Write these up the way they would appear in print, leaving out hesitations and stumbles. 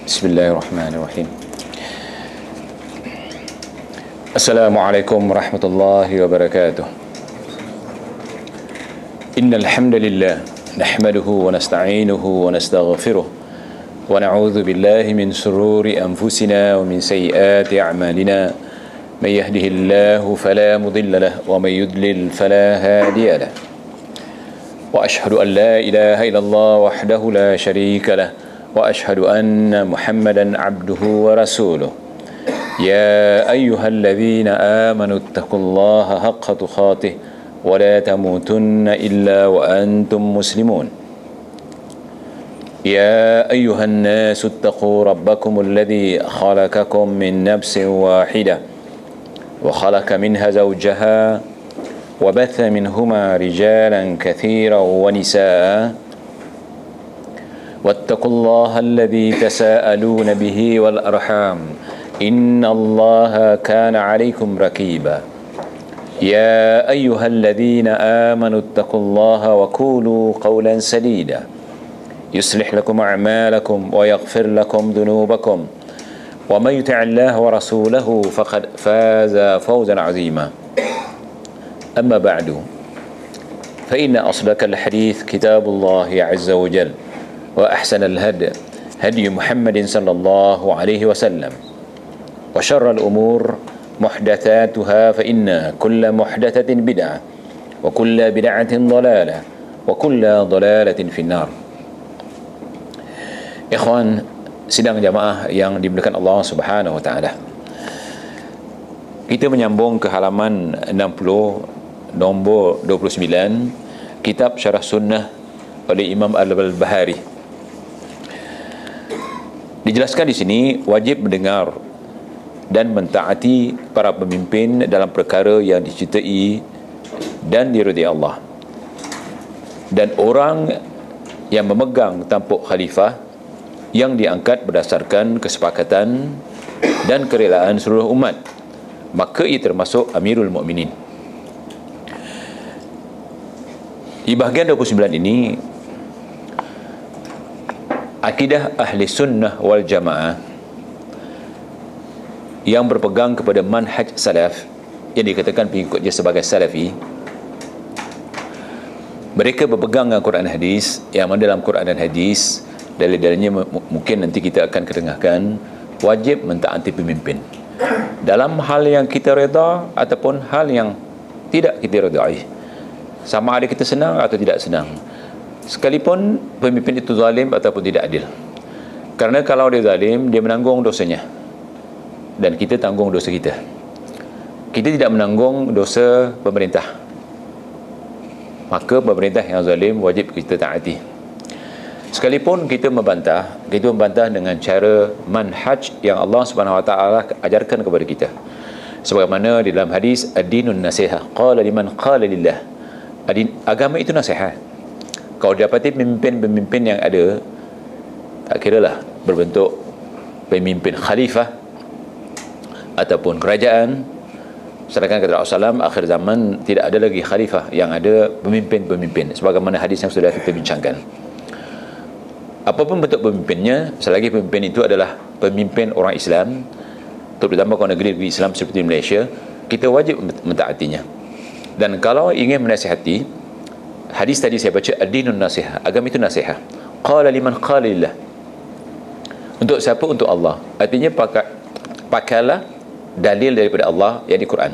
بسم الله الرحمن الرحيم. السلام عليكم ورحمة الله وبركاته. إن الحمد لله نحمده ونستعينه ونستغفره ونعوذ بالله من شرور أنفسنا ومن سيئات أعمالنا. من يهده الله فلا مضل له ومن يضلل فلا هادي له. وأشهد أن لا إله إلا الله وحده لا شريك له وأشهد أن محمدا عبده ورسوله. يا أيها الذين آمنوا اتقوا الله حق تقاته ولا تموتن إلا وأنتم مسلمون. يا أيها الناس اتقوا ربكم الذي خلقكم من نفس واحدة وخلق منها زوجها وبث منهما رجالا كثيرا ونساء. واتقوا الله الذي تساءلون به والأرحام إن الله كان عليكم رقيبا. يا أيها الذين آمنوا اتقوا الله وقولوا قولا سديدا يصلح لكم أعمالكم ويغفر لكم ذنوبكم ومن يطع الله ورسوله فقد فاز فوزا عظيما. أما بعد فإن أصدق الحديث كتاب الله عز وجل وأحسن الهدي هدي محمد صلى الله عليه وسلم وشر الأمور محدثاتها فإن كل محدثة بدعة وكل بدعة ضلالة وكل ضلالة في النار. Ikhwan sidang jamaah yang dimuliakan Allah Subhanahu wa taala. Kita menyambung ke halaman 60 nombor 29 kitab Syarah Sunnah oleh Imam Al-Barbahari. Dijelaskan di sini wajib mendengar dan mentaati para pemimpin dalam perkara yang dicintai dan diridai Allah. Dan orang yang memegang tampuk khalifah yang diangkat berdasarkan kesepakatan dan kerelaan seluruh umat, maka ia termasuk Amirul Mukminin. Di bahagian 29 ini, akidah ahli sunnah wal jamaah yang berpegang kepada manhaj salaf, yang dikatakan pengikutnya sebagai salafi, mereka berpegang dengan Quran dan hadis, yang mana dalam Quran dan hadis dalil-dalilnya mungkin nanti kita akan ketengahkan. Wajib mentaati pemimpin dalam hal yang kita reda ataupun hal yang tidak kita redai, sama ada kita senang atau tidak senang, sekalipun pemimpin itu zalim ataupun tidak adil. Kerana kalau dia zalim, dia menanggung dosanya dan kita tanggung dosa kita. Kita tidak menanggung dosa pemerintah, maka pemerintah yang zalim wajib kita taati. Sekalipun kita membantah dengan cara manhaj yang Allah Subhanahu wa taala ajarkan kepada kita. Sebagaimana di dalam hadis ad-dinun nasihah, qala liman qala lillah. Agama itu nasihat. Kau dapati pemimpin-pemimpin yang ada, tak kiralah berbentuk pemimpin khalifah ataupun kerajaan. Sedangkan kata Rasulullah SAW, akhir zaman tidak ada lagi khalifah, yang ada pemimpin-pemimpin, sebagaimana hadis yang sudah kita bincangkan. Apapun bentuk pemimpinnya, selagi pemimpin itu adalah pemimpin orang Islam, terutama kalau negeri Islam seperti Malaysia, kita wajib mentaatinya. Dan kalau ingin menasihati, hadis tadi saya baca ad-dinun nasihah, agama itu nasihat. Qala liman qala lillah. Untuk siapa? Untuk Allah. Artinya pakailah dalil daripada Allah, yang di Quran.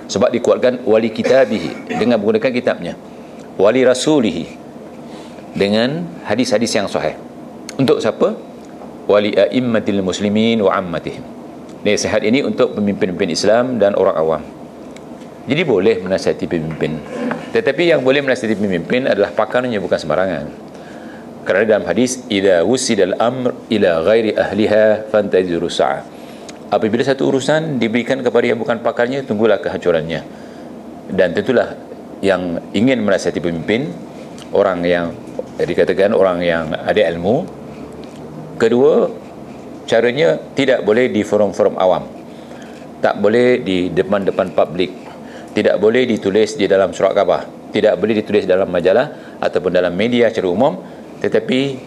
Sebab dikuatkan wali kitabihi, dengan menggunakan kitabnya, wali rasulihi, dengan hadis-hadis yang sahih. Untuk siapa? Wali a'immatil muslimin wa ammatihim. Nasihat ini untuk pemimpin-pemimpin Islam dan orang awam. Jadi boleh menasihati pemimpin, tetapi yang boleh menasihati pemimpin adalah pakarnya, bukan sembarangan. Kerana dalam hadis, idza wusidal amr ila ghairi ahliha fantaziru sa'ah. Apabila satu urusan diberikan kepada yang bukan pakarnya, tunggulah kehancurannya. Dan tentulah yang ingin menasihati pemimpin, orang yang dikatakan orang yang ada ilmu. Kedua, caranya tidak boleh di forum-forum awam, tak boleh di depan-depan publik, tidak boleh ditulis di dalam surat khabar, tidak boleh ditulis dalam majalah ataupun dalam media secara umum, tetapi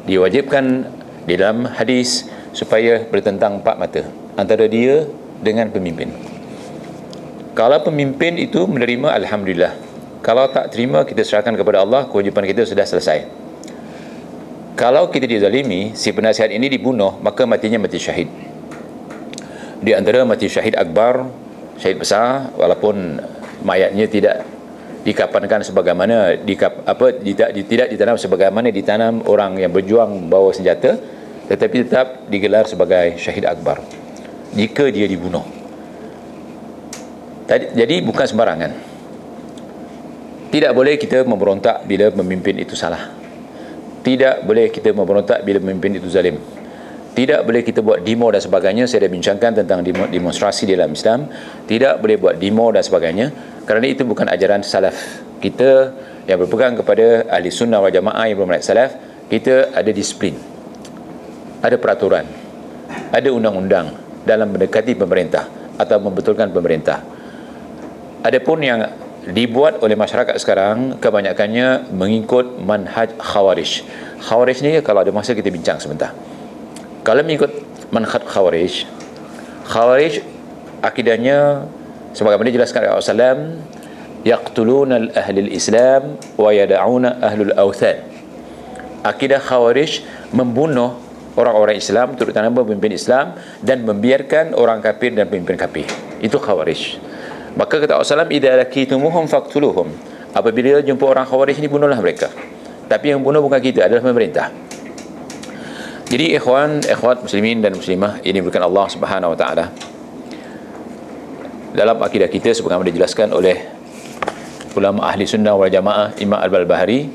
diwajibkan di dalam hadis supaya bertentang empat mata antara dia dengan pemimpin. Kalau pemimpin itu menerima, alhamdulillah. Kalau tak terima, kita serahkan kepada Allah, kewajipan kita sudah selesai. Kalau kita dizalimi, si penasihat ini dibunuh, maka matinya mati syahid. Di antara mati syahid akbar, syahid besar, walaupun mayatnya tidak dikapankan sebagaimana tidak ditanam sebagaimana ditanam orang yang berjuang bawa senjata, tetapi tetap digelar sebagai syahid akbar jika dia dibunuh. Jadi bukan sembarangan. Tidak boleh kita memberontak bila pemimpin itu salah. Tidak boleh kita memberontak bila pemimpin itu zalim. Tidak boleh kita buat demo dan sebagainya. Saya dah bincangkan tentang demonstrasi dalam Islam. Tidak boleh buat demo dan sebagainya, kerana itu bukan ajaran salaf. Kita yang berpegang kepada ahli sunnah wal jamaah yang bermanhaj salaf, kita ada disiplin, ada peraturan, ada undang-undang dalam mendekati pemerintah atau membetulkan pemerintah. Adapun yang dibuat oleh masyarakat sekarang, kebanyakannya mengikut manhaj khawarij. Khawarij ni, kalau ada masa kita bincang sebentar. Kalau mengikut manhaj khawarij, akidahnya sebagaimana dijelaskan oleh Rasulullah, yaqtuluna al-ahli al-islam wa yada'una ahlul awthan. Akidah khawarij membunuh orang-orang Islam, terutama pemimpin Islam, dan membiarkan orang kafir dan pemimpin kafir. Itu khawarij. Maka kata Rasulullah, idza lakitumuhum faqtuluhum. Apabila jumpa orang khawarij ni, bunuhlah mereka. Tapi yang bunuh bukan kita, adalah pemerintah. Jadi ikhwat muslimin dan muslimah ini bukan Allah Subhanahu wa taala, dalam akidah kita sebagaimana dijelaskan oleh ulama ahli sunnah wal jamaah Imam Al-Barbahari,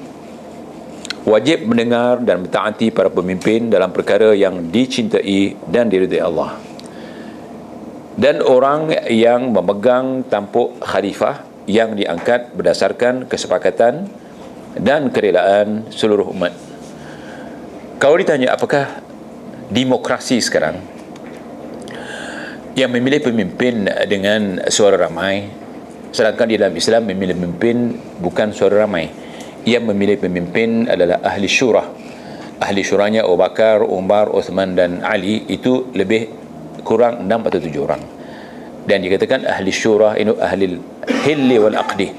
wajib mendengar dan mentaati para pemimpin dalam perkara yang dicintai dan diridai Allah. Dan orang yang memegang tampuk khalifah yang diangkat berdasarkan kesepakatan dan kerelaan seluruh umat. Kalau ditanya apakah demokrasi sekarang yang memilih pemimpin dengan suara ramai, sedangkan di dalam Islam memilih pemimpin bukan suara ramai. Yang memilih pemimpin adalah ahli syurah. Ahli syurahnya Abu Bakar, Umar, Uthman dan Ali, itu lebih kurang 6 atau 7 orang. Dan dikatakan ahli syurah ini ahli hilli wal aqdi.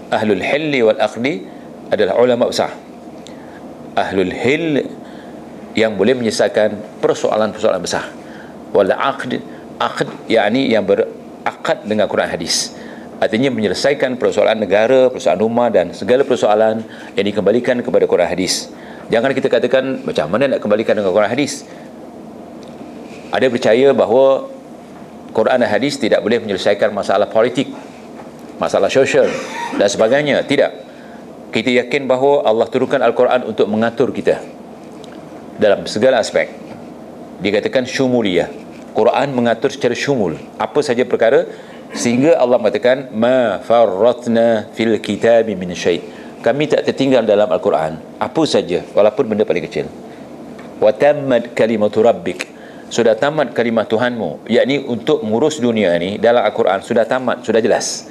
Ahlul hilli wal aqdi adalah ulama besar. Ahlul hill yang boleh menyelesaikan persoalan-persoalan besar. Wal aqd, yakni yang berakad dengan Quran hadis. Artinya menyelesaikan persoalan negara, persoalan rumah dan segala persoalan yang dikembalikan kepada Quran hadis. Jangan kita katakan macam mana nak kembalikan dengan Quran hadis. Ada percaya bahawa Quran dan hadis tidak boleh menyelesaikan masalah politik, masalah sosial dan sebagainya. Tidak. Kita yakin bahawa Allah turunkan Al-Quran untuk mengatur kita dalam segala aspek. Dikatakan syumuliyah. Quran mengatur secara syumul apa saja perkara, sehingga Allah mengatakan ma farratna fil kitabi min syai'. Kami tak tertinggal dalam Al-Quran apa saja, walaupun benda paling kecil. Wa tammat kalimatu rabbik. Sudah tamat kalimah Tuhanmu, yakni untuk mengurus dunia ni dalam Al-Quran sudah tamat, sudah jelas.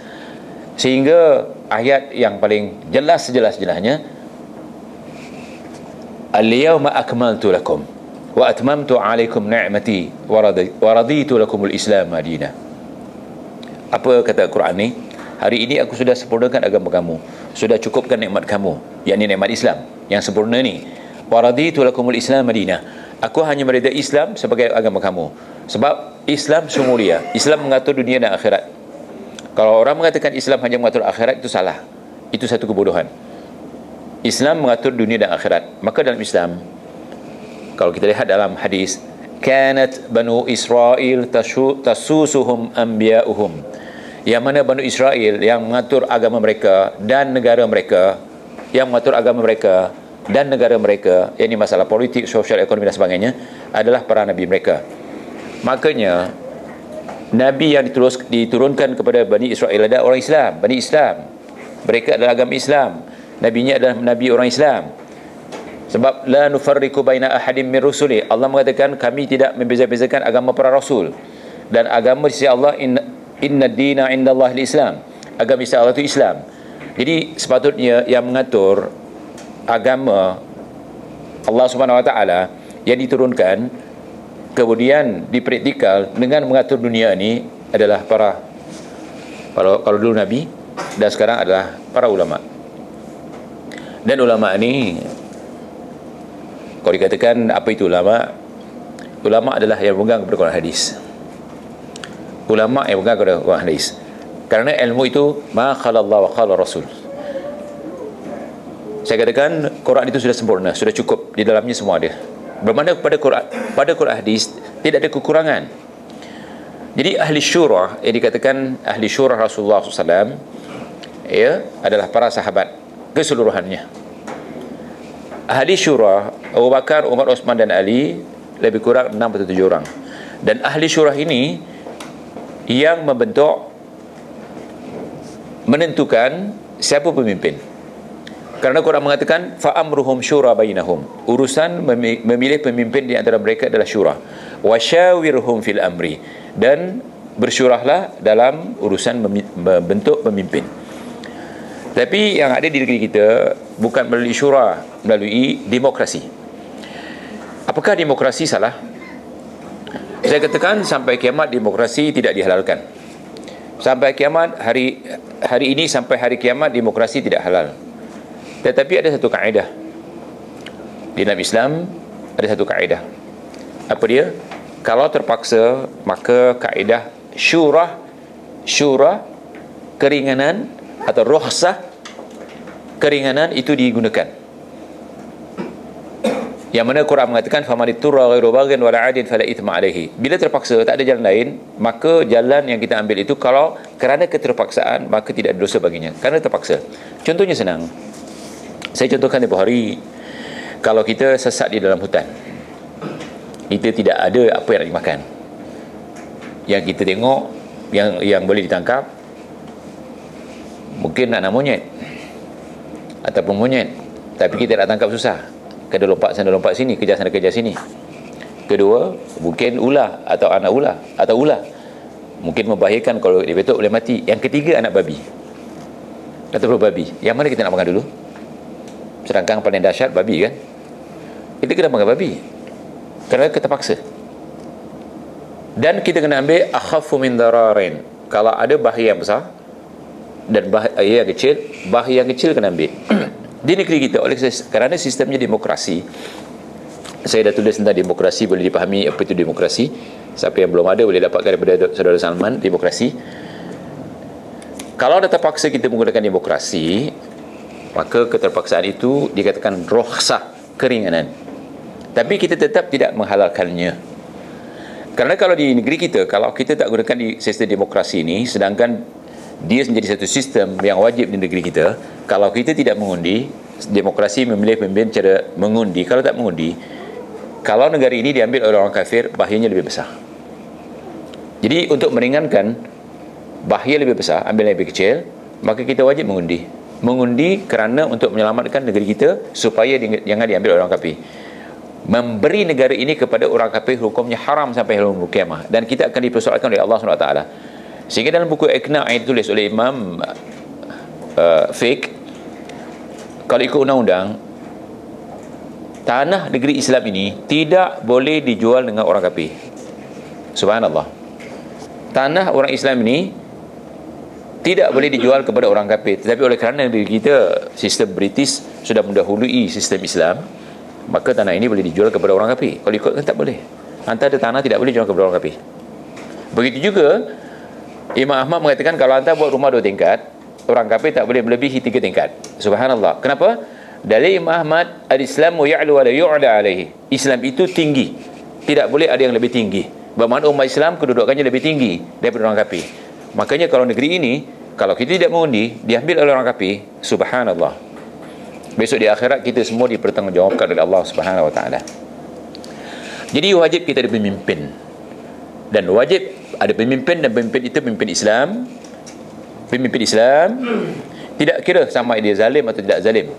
Sehingga ayat yang paling jelas sejelas-jelasnya, al-yawma akmaltu lakum wa atmamtu alaikum ni'mati wa raditu lakumul Islam madina. Apa kata Quran ni? Hari ini aku sudah sempurnakan agama kamu, sudah cukupkan nikmat kamu, yakni nikmat Islam yang sempurna ni. Wa raditu lakumul Islam madina. Aku hanya meridai Islam sebagai agama kamu, sebab Islam sumulia. Islam mengatur dunia dan akhirat. Kalau orang mengatakan Islam hanya mengatur akhirat, itu salah. Itu satu kebodohan. Islam mengatur dunia dan akhirat. Maka dalam Islam, kalau kita lihat dalam hadis, kanat banu Israel tasusuhum anbiya'uhum. Yang mana banu Israel yang mengatur agama mereka dan negara mereka, yang mengatur agama mereka dan negara mereka, yakni masalah politik, sosial, ekonomi dan sebagainya, adalah para nabi mereka. Makanya nabi yang diturunkan kepada Bani Israel adalah orang Islam, Bani Islam. Mereka adalah agama Islam, nabinya adalah nabi orang Islam. Sebab la nufarriqu baina ahadin min rusuli. Allah mengatakan kami tidak membeza-bezakan agama para rasul. Dan agama di sisi Allah, inna dina indallahi al-Islam. Agama di sisi Allah itu Islam. Jadi sepatutnya yang mengatur agama Allah Subhanahu wa taala yang diturunkan kemudian dipraktikal dengan mengatur dunia ni adalah kalau dulu Nabi dan sekarang adalah para ulama. Dan ulama ni, kalau dikatakan apa itu ulama, ulama adalah yang pegang kepada Quran hadis. Ulama yang pegang kepada Quran hadis, kerana ilmu itu ma khala Allah wa khala Rasul. Saya katakan Quran itu sudah sempurna, sudah cukup, di dalamnya semua ada. Bermakna pada Quran hadis tidak ada kekurangan. Jadi ahli syura yang dikatakan ahli syura Rasulullah SAW, ya, adalah para sahabat keseluruhannya. Ahli syura Abu Bakar, Umar, Osman dan Ali lebih kurang 6 atau 7 orang. Dan ahli syura ini yang menentukan siapa pemimpin. Kerana Quran mengatakan fa'amruhum syura bainahum, urusan memilih pemimpin di antara mereka adalah syura. Wasyawirhum fil amri, dan bersyurahlah dalam urusan membentuk pemimpin. Tapi yang ada di negeri kita bukan melalui syura, melalui demokrasi. Apakah demokrasi salah? Saya katakan sampai kiamat demokrasi tidak dihalalkan. Sampai kiamat, hari ini sampai hari kiamat demokrasi tidak halal. Tetapi ada satu kaedah di dalam Islam, ada satu kaedah. Apa dia? Kalau terpaksa, maka kaedah syura, keringanan atau rukhsah, keringanan itu digunakan. Yang mana Quran mengatakan famanitturra ghairu baghin wala 'adin fala itsma 'alaihi. Bila terpaksa, tak ada jalan lain, maka jalan yang kita ambil itu kalau kerana keterpaksaan, maka tidak ada dosa baginya. Kerana terpaksa. Contohnya senang. Saya contohkan tempoh hari, kalau kita sesat di dalam hutan, kita tidak ada apa yang nak dimakan. Yang kita tengok, yang boleh ditangkap, mungkin anak monyet ataupun monyet, tapi kita nak tangkap susah. Kena lompat sana lompat sini, kejar sana kejar sini. Kedua, mungkin ular atau anak ular atau ular, mungkin membahayakan, kalau dibetuk boleh mati. Yang ketiga, anak babi ataupun babi. Yang mana kita nak makan dulu? Sedangkan paling dahsyat babi kan. Kita kena makan babi kerana kita paksa. Dan kita kena ambil akhafu min dararin. Kalau ada bahaya yang besar dan bahaya yang kecil, bahaya yang kecil kena ambil. Di negeri kita, kerana sistemnya demokrasi, saya dah tulis tentang demokrasi, boleh dipahami apa itu demokrasi. Siapa yang belum ada boleh dapatkan daripada saudara Salman, demokrasi. Kalau dah terpaksa kita menggunakan demokrasi, maka keterpaksaan itu dikatakan rukhsah, keringanan. Tapi kita tetap tidak menghalalkannya. Kerana kalau di negeri kita, kalau kita tak gunakan di sistem demokrasi ini, sedangkan dia menjadi satu sistem yang wajib di negeri kita, kalau kita tidak mengundi, demokrasi memilih pemimpin cara mengundi. Kalau tak mengundi, kalau negara ini diambil oleh orang kafir, bahayanya lebih besar. Jadi untuk meringankan bahaya lebih besar, ambil yang lebih kecil, maka kita wajib mengundi. Mengundi kerana untuk menyelamatkan negeri kita supaya jangan diambil oleh orang kafir. Memberi negara ini kepada orang kafir hukumnya haram sampai yaumul qiyamah, dan kita akan dipersoalkan oleh Allah SWT. Sehingga dalam buku Iqna' yang ditulis oleh Imam Fiqh, kalau ikut undang-undang, tanah negeri Islam ini tidak boleh dijual dengan orang kafir. Subhanallah. Tanah orang Islam ini tidak boleh dijual kepada orang kafir. Tetapi oleh kerana negeri kita sistem British sudah mendahului sistem Islam, maka tanah ini boleh dijual kepada orang kafir. Kalau ikutkan tak boleh. Hantar ada tanah tidak boleh dijual kepada orang kafir. Begitu juga Imam Ahmad mengatakan kalau hantar buat rumah 2 tingkat, orang kafir tak boleh melebihi 3 tingkat. Subhanallah. Kenapa? Dari Imam Ahmad, al-Islamu ya'lu wa la yu'la alaihi. Islam itu tinggi, tidak boleh ada yang lebih tinggi. Bermakna umat Islam kedudukannya lebih tinggi daripada orang kafir. Makanya kalau negeri ini, kalau kita tidak mengundi, diambil oleh orang kafir, subhanallah, besok di akhirat kita semua dipertanggungjawabkan oleh Allah Subhanahu Wa Taala. Jadi wajib kita ada pemimpin, dan wajib ada pemimpin, dan pemimpin itu pemimpin Islam. Pemimpin Islam tidak kira sama dia zalim atau tidak zalim.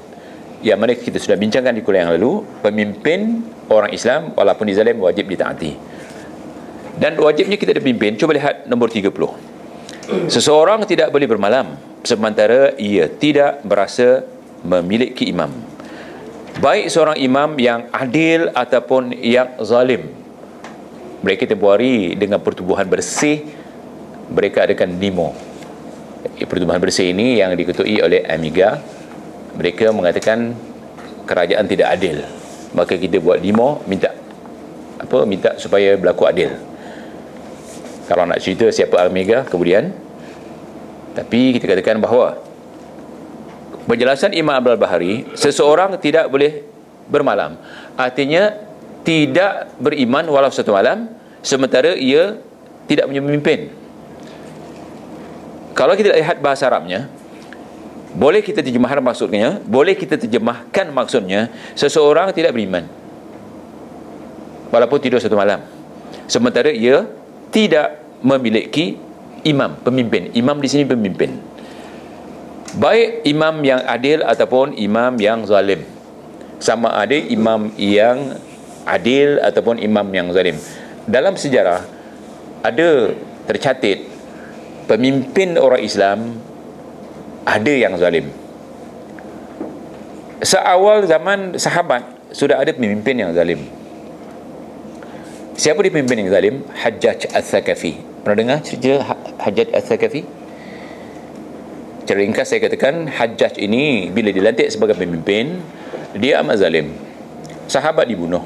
Yang mana kita sudah bincangkan di kuliah yang lalu, pemimpin orang Islam walaupun dia zalim wajib ditaati. Dan wajibnya kita ada pemimpin. Cuba lihat nombor 30. Seseorang tidak boleh bermalam sementara ia tidak berasa memiliki imam. baik seorang imam yang adil ataupun yang zalim. Mereka tempoh hari dengan pertubuhan bersih, mereka adakan demo. Pertubuhan bersih ini yang diketuai oleh Amiga. Mereka mengatakan kerajaan tidak adil, maka kita buat demo, minta supaya berlaku adil. Kalau nak cerita siapa Amiga kemudian, tapi kita katakan bahawa penjelasan Imam Al-Bahari, seseorang tidak boleh bermalam, artinya tidak beriman walau satu malam sementara ia tidak punya pemimpin. Kalau kita lihat bahasa Arabnya, boleh kita terjemahkan maksudnya, seseorang tidak beriman walaupun tidur satu malam sementara ia tidak memiliki imam, pemimpin. Imam di sini pemimpin, baik imam yang adil ataupun imam yang zalim. Sama ada imam yang adil ataupun imam yang zalim. Dalam sejarah ada tercatat pemimpin orang Islam ada yang zalim. Seawal zaman sahabat sudah ada pemimpin yang zalim. Siapa dia pemimpin yang zalim? Hajjaj Al-Thaqafi. Pernah dengar cerita Hajjaj Al-Thaqafi? Secara ringkas saya katakan, Hajjaj ini bila dilantik sebagai pemimpin, dia amat zalim. Sahabat dibunuh.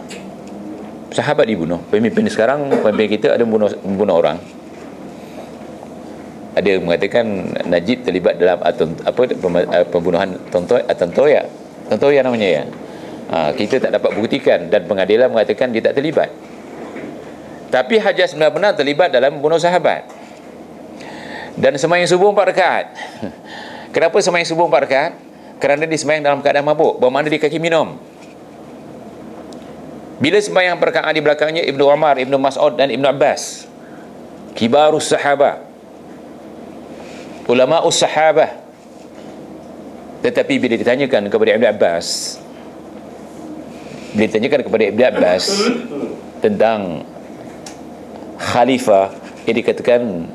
Pemimpin sekarang, pemimpin kita ada membunuh orang. Ada mengatakan Najib terlibat dalam pembunuhan Tontoya namanya ya. Kita tak dapat buktikan dan pengadilan mengatakan dia tak terlibat. Tapi Hajjaj benar-benar terlibat dalam membunuh sahabat. Dan sembahyang subuh 4 rakaat. Kenapa sembahyang subuh 4 rakaat? Kerana dia sembahyang dalam keadaan mabuk, bermakna dia kaki minum. Bila sembahyang perkaat di belakangnya Ibnu Umar, Ibnu Mas'ud dan Ibnu Abbas, kibarus sahabah, ulama'us sahabah. Tetapi bila ditanyakan kepada Ibnu Abbas, tentang khalifah, yang dikatakan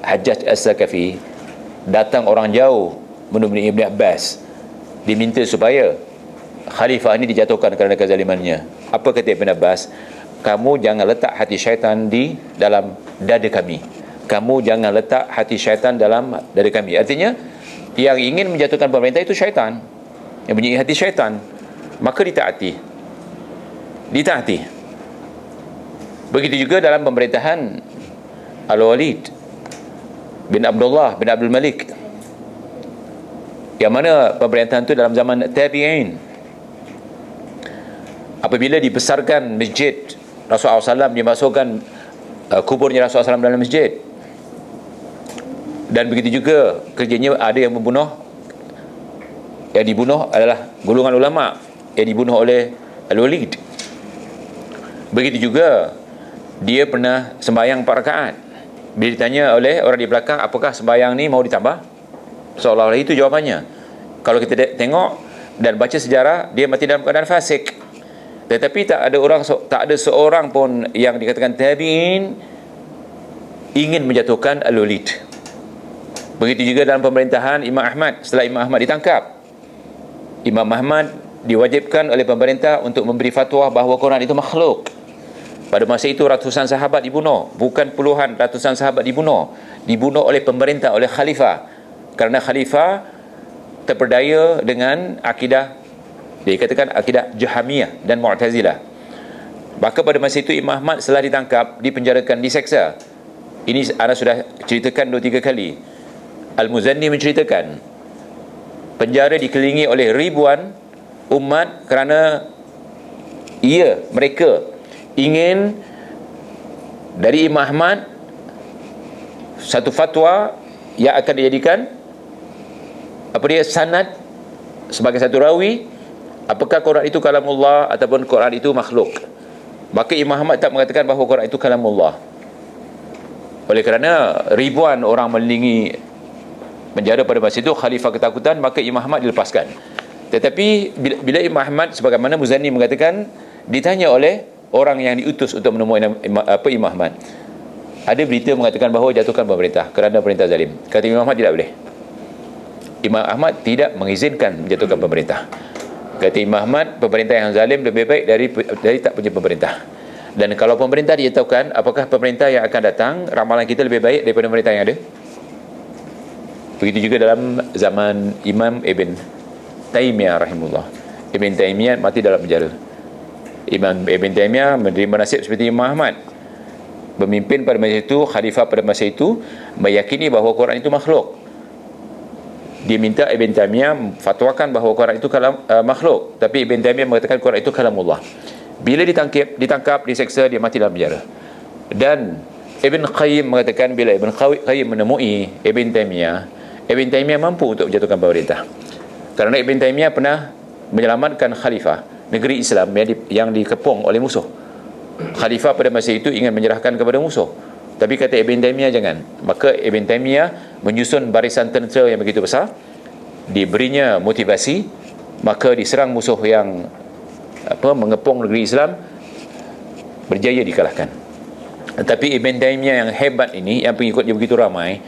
Hajjaj Al-Thaqafi, datang orang jauh menemui Ibnu Abbas, diminta supaya khalifah ini dijatuhkan kerana kezalimannya. Apa kata Ibn Abbas? Kamu jangan letak hati syaitan di dalam dada kami. Artinya, yang ingin menjatuhkan pemerintah itu syaitan, yang punya hati syaitan, maka ditaati. Begitu juga dalam pemerintahan Al-Walid bin Abdullah bin Abdul Malik, yang mana pemerintahan itu dalam zaman tabi'in. Apabila dibesarkan masjid Rasulullah SAW, dimasukkan kuburnya Rasulullah SAW dalam masjid. Dan begitu juga kerjanya ada yang membunuh. Yang dibunuh adalah golongan ulama yang dibunuh oleh Al-Walid. Begitu juga dia pernah sembahyang 4 rakaat. Bila ditanya oleh orang di belakang, apakah sembahyang ni mau ditambah? Seolah-olah itu jawapannya. Kalau kita tengok dan baca sejarah, dia mati dalam keadaan fasik. Tetapi tak ada seorang pun yang dikatakan tabi'in ingin menjatuhkan Al-Walid. Begitu juga dalam pemerintahan Imam Ahmad. Setelah Imam Ahmad ditangkap, Imam Ahmad diwajibkan oleh pemerintah untuk memberi fatwa bahawa Quran itu makhluk. Pada masa itu ratusan sahabat dibunuh, bukan puluhan, ratusan sahabat dibunuh oleh pemerintah, oleh khalifah, kerana khalifah terperdaya dengan akidah, dia katakan akidah Jahamiyah dan Mu'tazilah. Maka pada masa itu Imam Ahmad setelah ditangkap, dipenjarakan, diseksa. Ini anda sudah ceritakan 2-3 kali. Al-Muzanni menceritakan penjara dikelilingi oleh ribuan umat kerana mereka ingin dari Imam Ahmad satu fatwa yang akan dijadikan sanad sebagai satu rawi, apakah Quran itu kalamullah ataupun Quran itu makhluk. Maka Imam Ahmad tak mengatakan bahawa Quran itu kalamullah. Oleh kerana ribuan orang melilingi penjara pada masa itu, khalifah ketakutan, maka Imam Ahmad dilepaskan. Tetapi bila Imam Ahmad, sebagaimana Muzanni mengatakan, ditanya oleh orang yang diutus untuk menemui Imam Ahmad, ada berita mengatakan bahawa jatuhkan pemerintah kerana perintah zalim. Kata Imam Ahmad, tidak boleh. Imam Ahmad tidak mengizinkan menjatuhkan pemerintah. Kata Imam Ahmad, pemerintah yang zalim lebih baik dari tak punya pemerintah. Dan kalau pemerintah dijatuhkan, apakah pemerintah yang akan datang, ramalan kita lebih baik daripada pemerintah yang ada? Begitu juga dalam zaman Imam Ibn Taymiyah rahimahullah. Ibn Taymiyah mati dalam penjara. Imam Ibn Taymiyah menerima nasib seperti Imam Ahmad. Pemimpin pada masa itu, khalifah pada masa itu, meyakini bahawa Quran itu makhluk. Dia minta Ibn Taymiyah fatwakan bahawa Quran itu makhluk, tapi Ibn Taymiyah mengatakan Quran itu kalamullah. Bila ditangkap, diseksa, dia mati dalam penjara. Dan Ibn Qayyim mengatakan bila Ibn Qayyim menemui Ibn Taymiyah mampu untuk menjatuhkan pemerintah. Kerana Ibn Taymiyah pernah menyelamatkan khalifah negeri Islam yang dikepung oleh musuh. Khalifah pada masa itu ingin menyerahkan kepada musuh, tapi kata Ibn Taymiyah jangan. Maka Ibn Taymiyah menyusun barisan tentera yang begitu besar, diberinya motivasi, maka diserang musuh yang mengepung negeri Islam, berjaya dikalahkan. Tetapi Ibn Taymiyah yang hebat ini, yang pengikut dia begitu ramai,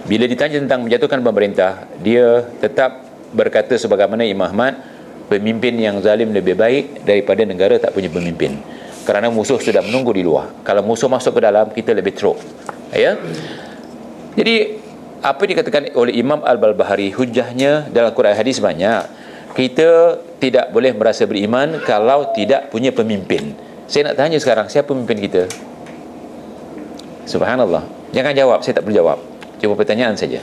bila ditanya tentang menjatuhkan pemerintah, dia tetap berkata sebagaimana Imam Ahmad, pemimpin yang zalim lebih baik daripada negara tak punya pemimpin. Kerana musuh sudah menunggu di luar. Kalau musuh masuk ke dalam, kita lebih teruk. Ya. Jadi apa dikatakan oleh Imam Al-Barbahari, hujahnya dalam Quran hadis banyak. Kita tidak boleh merasa beriman kalau tidak punya pemimpin. Saya nak tanya sekarang, siapa pemimpin kita? Subhanallah. Jangan jawab, saya tak perlu jawab. Cuma pertanyaan saja.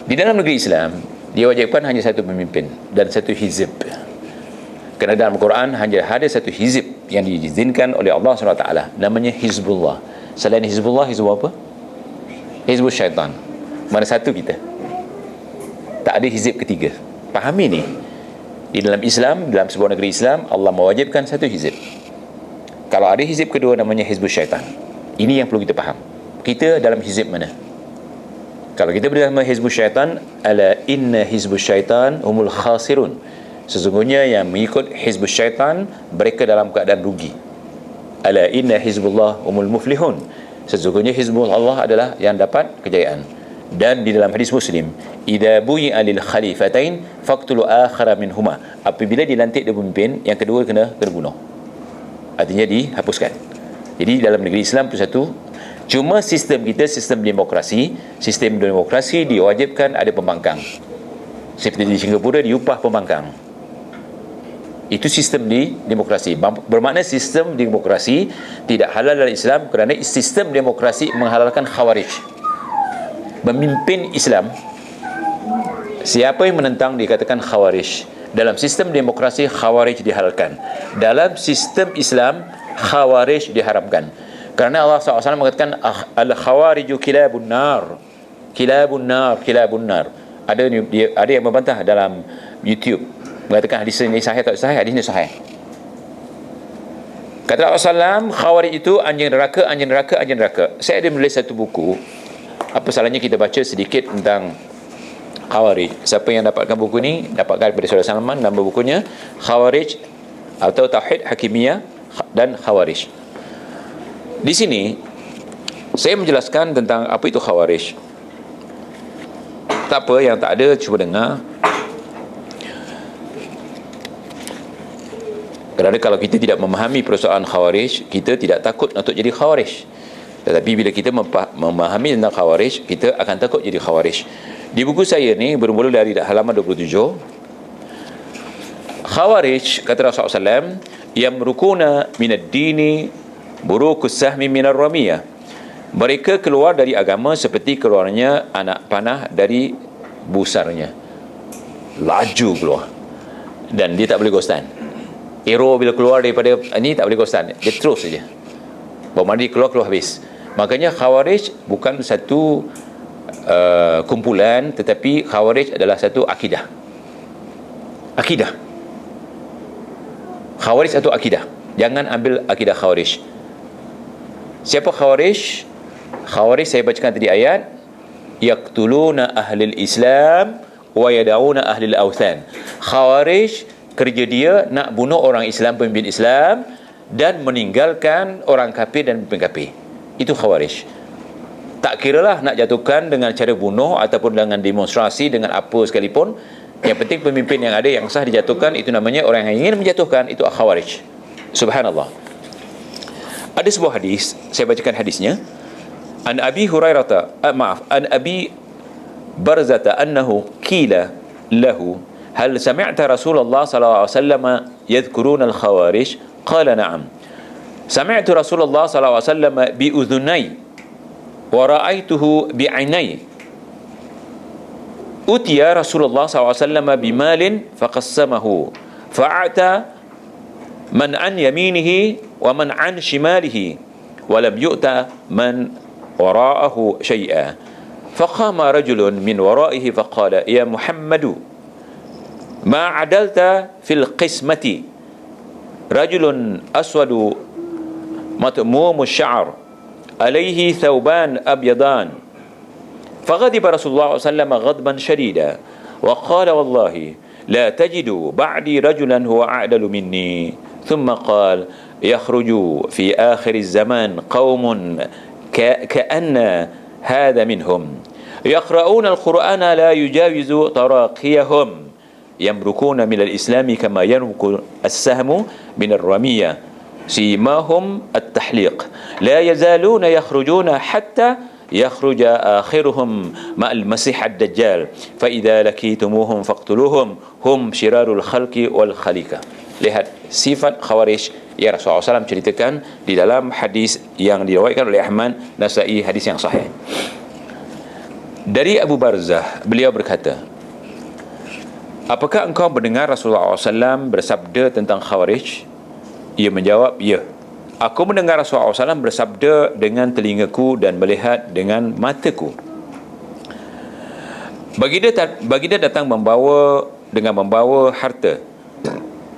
Di dalam negeri Islam, diwajibkan hanya satu pemimpin dan satu hizib. Kerana dalam Quran hanya ada satu hizib yang diizinkan oleh Allah SWT, namanya Hizbullah. Selain Hizbullah, Hizbullah apa? Hizbul Syaitan. Mana satu kita? Tak ada hizib ketiga. Fahami ni. Di dalam Islam, dalam sebuah negeri Islam, Allah mewajibkan satu hizib. Kalau ada hizib kedua, namanya Hizbul Syaitan. Ini yang perlu kita faham. Kita dalam hizib mana? Kalau kita bersama Hizbul Syaitan, ala inna Hizbul Syaitan humul khasirun. Sesungguhnya yang mengikut Hizbul Syaitan, mereka dalam keadaan rugi. Ala inna Hizbullah humul muflihun. Sesungguhnya Hizbul Allah adalah yang dapat kejayaan. Dan di dalam hadis Muslim, idza buyi'a lil khalifatain faqtulu akhara minhuma. Apabila dilantik dia pemimpin, yang kedua kena bunuh. Artinya dihapuskan. Jadi dalam negeri Islam pun satu. Cuma sistem kita sistem demokrasi. Sistem demokrasi diwajibkan ada pembangkang. Seperti di Singapura diupah pembangkang. Itu sistem di demokrasi. Bermakna sistem demokrasi tidak halal dalam Islam kerana sistem demokrasi menghalalkan khawarij. Memimpin Islam, siapa yang menentang dikatakan khawarij. Dalam sistem demokrasi khawarij dihalalkan. Dalam sistem Islam khawarij diharamkan. Kerana Allah SAW mengatakan al-khawariju kilabun nar. Kilabun nar, kilabun nar. Ada yang membantah dalam YouTube mengatakan hadis ini sahih atau sahih. Hadis ini sahih. Kata Allah SAW, khawarij itu anjing neraka, anjing neraka, anjing neraka. Saya ada menulis satu buku. Apa salahnya kita baca sedikit tentang Khawarij. Siapa yang dapatkan buku ni, dapatkan daripada Saudara Salman. Nama bukunya Khawarij atau Tauhid Hakimiyah dan Khawarij. Di sini saya menjelaskan tentang apa itu Khawarij. Tak apa, yang tak ada cuba dengar. Kerana kalau kita tidak memahami persoalan Khawarij, kita tidak takut untuk jadi Khawarij. Tetapi bila kita memahami tentang Khawarij, kita akan takut jadi Khawarij. Di buku saya ni bermula dari halaman 27. Khawarij, kata Rasulullah SAW, yamrukuna minad dini burukus sahmi minar ramiyah. Mereka keluar dari agama seperti keluarnya anak panah dari busarnya. Laju keluar. Dan dia tak boleh ghostan. Arrow bila keluar daripada ni tak boleh ghostan. Dia terus saja. Bahawa dia keluar habis. Makanya Khawarij bukan satu kumpulan, tetapi Khawarij adalah satu akidah. Akidah. Khawarij satu akidah. Jangan ambil akidah Khawarij. Siapa Khawarij? Khawarij saya bacakan tadi ayat, yaqtuluna ahlil Islam wa yad'una ahlil awthan. Khawarij kerja dia nak bunuh orang Islam, pemimpin Islam, dan meninggalkan orang kafir dan pemimpin kafir. Itu Khawarij. Tak kiralah nak jatuhkan dengan cara bunuh ataupun dengan demonstrasi, dengan apa sekalipun, Yang penting pemimpin yang ada yang sah dijatuhkan, itu namanya orang yang ingin menjatuhkan, itu Khawarij. Subhanallah. Ada sebuah hadis, saya bacakan hadisnya. An Abi Hurairah, an Abi Barzata annahu qila lahu hal sami'ta Rasulullah sallallahu alaihi wasallam yadhkuruna al-khawarij? Qala na'am. Sami'tu Rasulullah sallallahu alaihi wasallam bi udhunai wa ra'aituhu bi 'ainai. Utiya Rasulullah sallallahu alaihi wasallam bimalin faqassamahu fa'ata man an yaminihi wa man an shimalihi wa lam yu'ta man wara'ahu syai'a. Faqama rajulun min wara'ihi faqala ya Muhammadu ma 'adalta fil qismati rajulun aswadu matmumu sya'r alayhi thawban abyadan. فغضب رسول الله صلى الله عليه وسلم غضبا شديدا وقال والله لا تجد بعدي رجلا هو أعدل مني. ثم قال يخرج في آخر الزمان قوم كأن هذا منهم يقرؤون القرآن لا يجاوز تراقيهم يمركون من الإسلام كما يمرك السهم من الرمية سيماهم التحليق لا يزالون يخرجون حتى يخرج آخرهم مع المسيح الدجال فإذا لكيتموهم فاقتلوهم هم شرار الخلق والخليقة. Lihat sifat Khawarij yang Rasulullah SAW ceritakan di dalam hadis yang diriwayatkan oleh Ahmad, Nasai, hadis yang sahih. Dari Abu Barzah, beliau berkata, apakah engkau mendengar Rasulullah SAW bersabda tentang Khawarij? Ia menjawab, ya. Aku mendengar Rasulullah SAW bersabda dengan telingaku dan melihat dengan mataku. Baginda datang membawa harta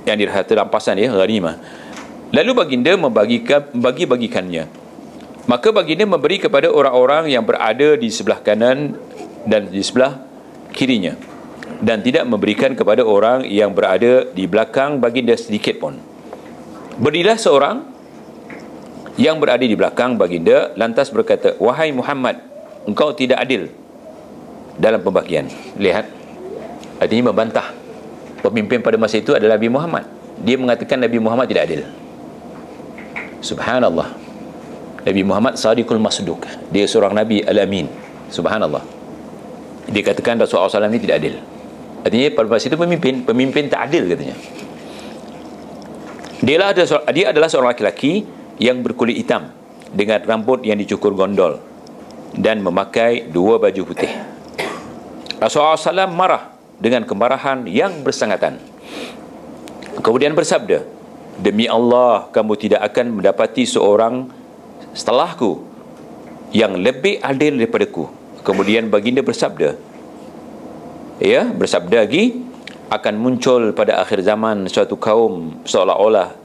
yang dirharta rampasan, ghanimah. Lalu baginda membagi-bagikannya. Maka baginda memberi kepada orang-orang yang berada di sebelah kanan dan di sebelah kirinya, dan tidak memberikan kepada orang yang berada di belakang baginda sedikit pun. Berdirilah seorang yang berada di belakang baginda lantas berkata, wahai Muhammad, engkau tidak adil dalam pembagian. Lihat, artinya membantah pemimpin pada masa itu adalah Nabi Muhammad. Dia mengatakan Nabi Muhammad tidak adil. Subhanallah. Nabi Muhammad Sadiqul Masduq, dia seorang Nabi Al-Amin. Subhanallah. Dia katakan Rasulullah SAW ini tidak adil. Artinya pada masa itu pemimpin tak adil katanya. Dia adalah seorang laki-laki yang berkulit hitam dengan rambut yang dicukur gondol dan memakai 2 baju putih. Rasulullah SAW marah dengan kemarahan yang bersangatan. Kemudian bersabda, demi Allah, kamu tidak akan mendapati seorang setelahku yang lebih adil daripadaku. Kemudian baginda bersabda lagi, akan muncul pada akhir zaman suatu kaum seolah-olah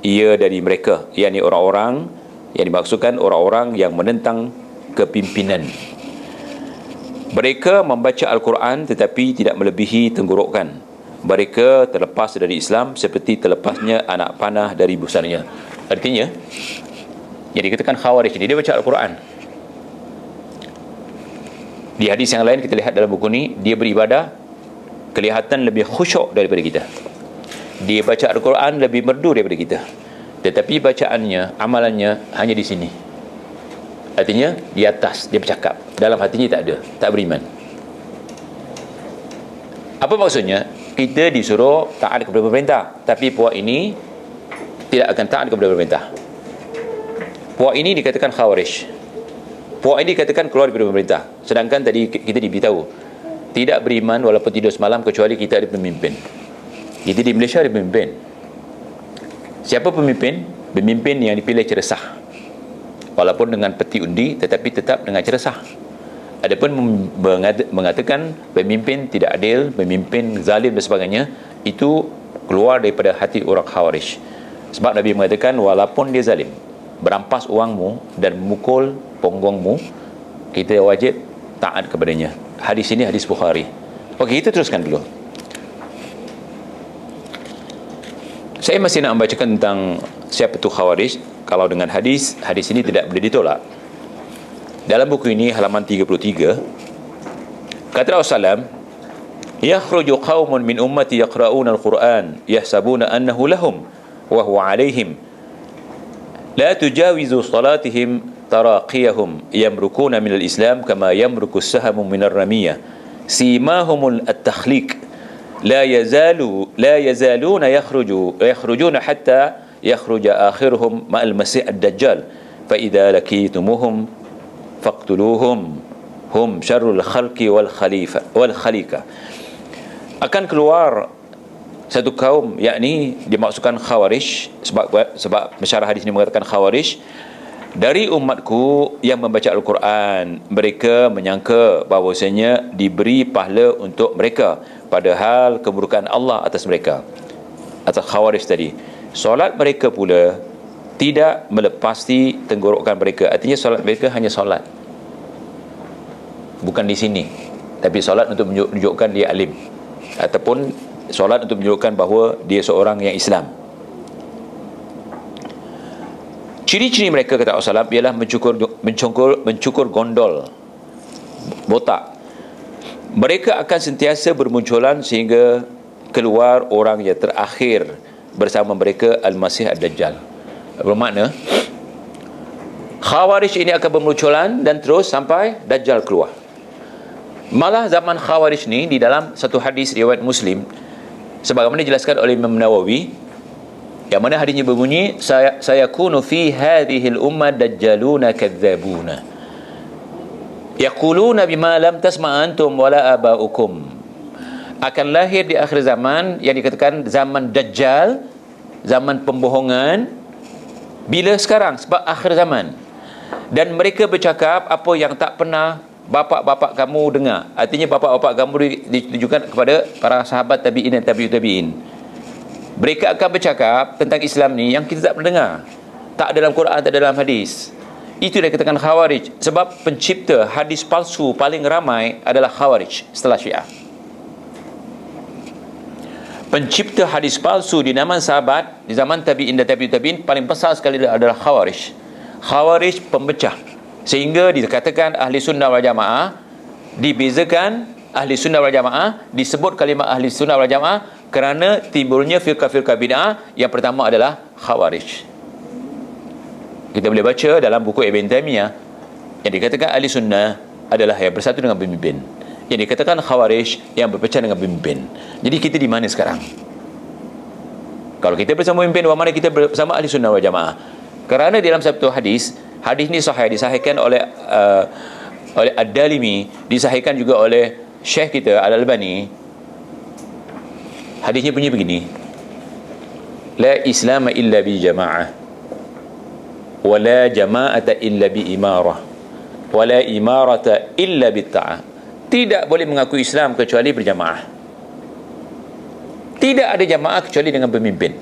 ia dari mereka, yakni orang-orang yang dimaksudkan orang-orang yang menentang kepimpinan. Mereka membaca Al-Quran tetapi tidak melebihi tenggorokan. Mereka terlepas dari Islam seperti terlepasnya anak panah dari busarnya. Artinya, yang dikatakan Khawarij ini, dia baca Al-Quran. Di hadis yang lain kita lihat dalam buku ni, dia beribadah kelihatan lebih khusyuk daripada kita. Dia baca Al-Quran lebih merdu daripada kita, tetapi bacaannya, amalannya hanya di sini. Artinya di atas dia bercakap, dalam hatinya tak beriman. Apa maksudnya? Kita disuruh taat kepada pemerintah, tapi puak ini tidak akan taat kepada pemerintah. Puak ini dikatakan Khawarij. Puak ini dikatakan keluar daripada pemerintah. Sedangkan tadi kita diberitahu tidak beriman walaupun tidur semalam kecuali kita ada pemimpin. Kita di Malaysia ada pemimpin. Siapa pemimpin? Pemimpin yang dipilih ceresah, walaupun dengan peti undi, tetapi tetap dengan ceresah. Adapun mengatakan pemimpin tidak adil, pemimpin zalim dan sebagainya, itu keluar daripada hati orang Khawarij. Sebab Nabi mengatakan walaupun dia zalim, berampas uangmu dan memukul punggungmu, kita wajib taat kepadanya. Hadis ini hadis Bukhari. Okey, kita teruskan dulu. Saya masih nak membacakan tentang siapa tu Khawarij. Kalau dengan hadis ini tidak boleh ditolak. Dalam buku ini halaman 33, kata Rasulullah SAW, yakhruju qaumun min ummati yaqra'una al-Qur'an yahsabuna annahu lahum wa huwa 'alaihim la tujawizu salatihim taraqiyahum yamrukuna min al-Islam kama yamruku as-sahmu min ar-ramiyah simahum at-takhliq la yazaluna yakhrujuna hatta yakhruja akhiruhum ma'al masih ad-dajjal fa idza lakitumuhum faqtuluhum hum syarrul khalqi wal khaliqa. Akan keluar satu kaum, yakni dimaksudkan Khawarij, sebab pensyarah hadis ini mengatakan Khawarij, dari umatku yang membaca Al-Quran. Mereka menyangka bahawasanya diberi pahala untuk mereka, padahal keburukan Allah atas mereka, atas Khawarij tadi. Solat mereka pula tidak melepasi tenggorokan mereka. Artinya solat mereka hanya solat, bukan di sini, tapi solat untuk menunjukkan dia alim, ataupun solat untuk menunjukkan bahawa dia seorang yang Islam. Ciri-ciri mereka, kata Rasulullah SAW, ialah mencukur gondol, botak. Mereka akan sentiasa bermunculan sehingga keluar orang yang terakhir bersama mereka, Al-Masih Ad-Dajjal. Bermakna Khawarij ini akan bermunculan dan terus sampai Dajjal keluar. Malah zaman Khawarij ni, di dalam satu hadis riwayat Muslim, sebagaimana dijelaskan oleh Imam Nawawi, yang mana hadisnya berbunyi, sayakunu fi hadhihi al-ummah dajjaluna kadzabuna yaquluna bima lam tasma' antum wala aba'ukum. Akan lahir di akhir zaman yang dikatakan zaman Dajjal, zaman pembohongan. Bila? Sekarang, sebab akhir zaman. Dan mereka bercakap apa yang tak pernah bapak-bapak kamu dengar. Artinya bapak-bapak kamu ditujukan kepada para sahabat tabi'in dan tabi'in. Mereka akan bercakap tentang Islam ni yang kita tak pernah dengar, tak dalam Quran, tak dalam hadis. Itu dia katakan Khawarij. Sebab pencipta hadis palsu paling ramai adalah Khawarij setelah Syiah. Pencipta hadis palsu di zaman sahabat, di zaman tabi'in dan tabi'in paling besar sekali adalah Khawarij. Khawarij pemecah, sehingga dikatakan ahli sunnah wal jamaah, dibezakan ahli sunnah wal jamaah, disebut kalimah ahli sunnah wal jamaah kerana timbulnya firqah-firqah bid'ah. Yang pertama adalah Khawarij. Kita boleh baca dalam buku Ibn Taymiyah yang dikatakan ahli sunnah adalah yang bersatu dengan pemimpin, yang dikatakan Khawarij yang berpecah dengan pemimpin. Jadi kita di mana sekarang? Kalau kita bersama pemimpin, di mana kita bersama ahli sunnah wal jamaah? Kerana dalam satu hadis ni sahih, disahihkan oleh Ad-Dalimi, disahihkan juga oleh Syekh kita Al-Albani. Hadisnya bunyi begini: la Islam illa bi jama'ah, wa la jama'ata illa bi imarah, wa la imarata illa bi ta'ah. Tidak boleh mengaku Islam kecuali berjamaah. Tidak ada jamaah kecuali dengan pemimpin.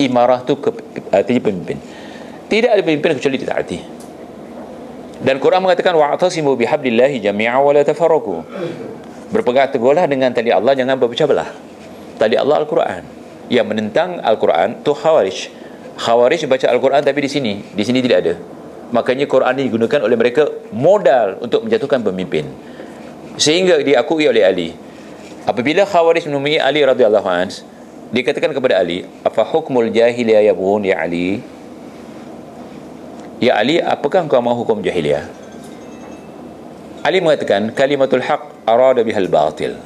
Imarah tu artinya pemimpin. Tidak ada pemimpin kecuali ditaati. Dan Quran mengatakan wa'tasimu bihablillahi jami'a wa la tafarraqu. Berpegang teguhlah dengan tali Allah, jangan berpecah belah. Tali Allah Al-Quran. Yang menentang Al-Quran tu Khawarij. Khawarij baca Al-Quran tapi di sini tidak ada. Makanya Quran ini digunakan oleh mereka modal untuk menjatuhkan pemimpin, sehingga diakui oleh Ali. Apabila Khawarij menemui Ali radhiyallahu anhu, dikatakan kepada Ali, apa hukmul jahiliyah yabghun ya Ali? Ya Ali, apakah engkau mahu hukum jahiliyah? Ali mengatakan, kalimatul haq arada bihal batil.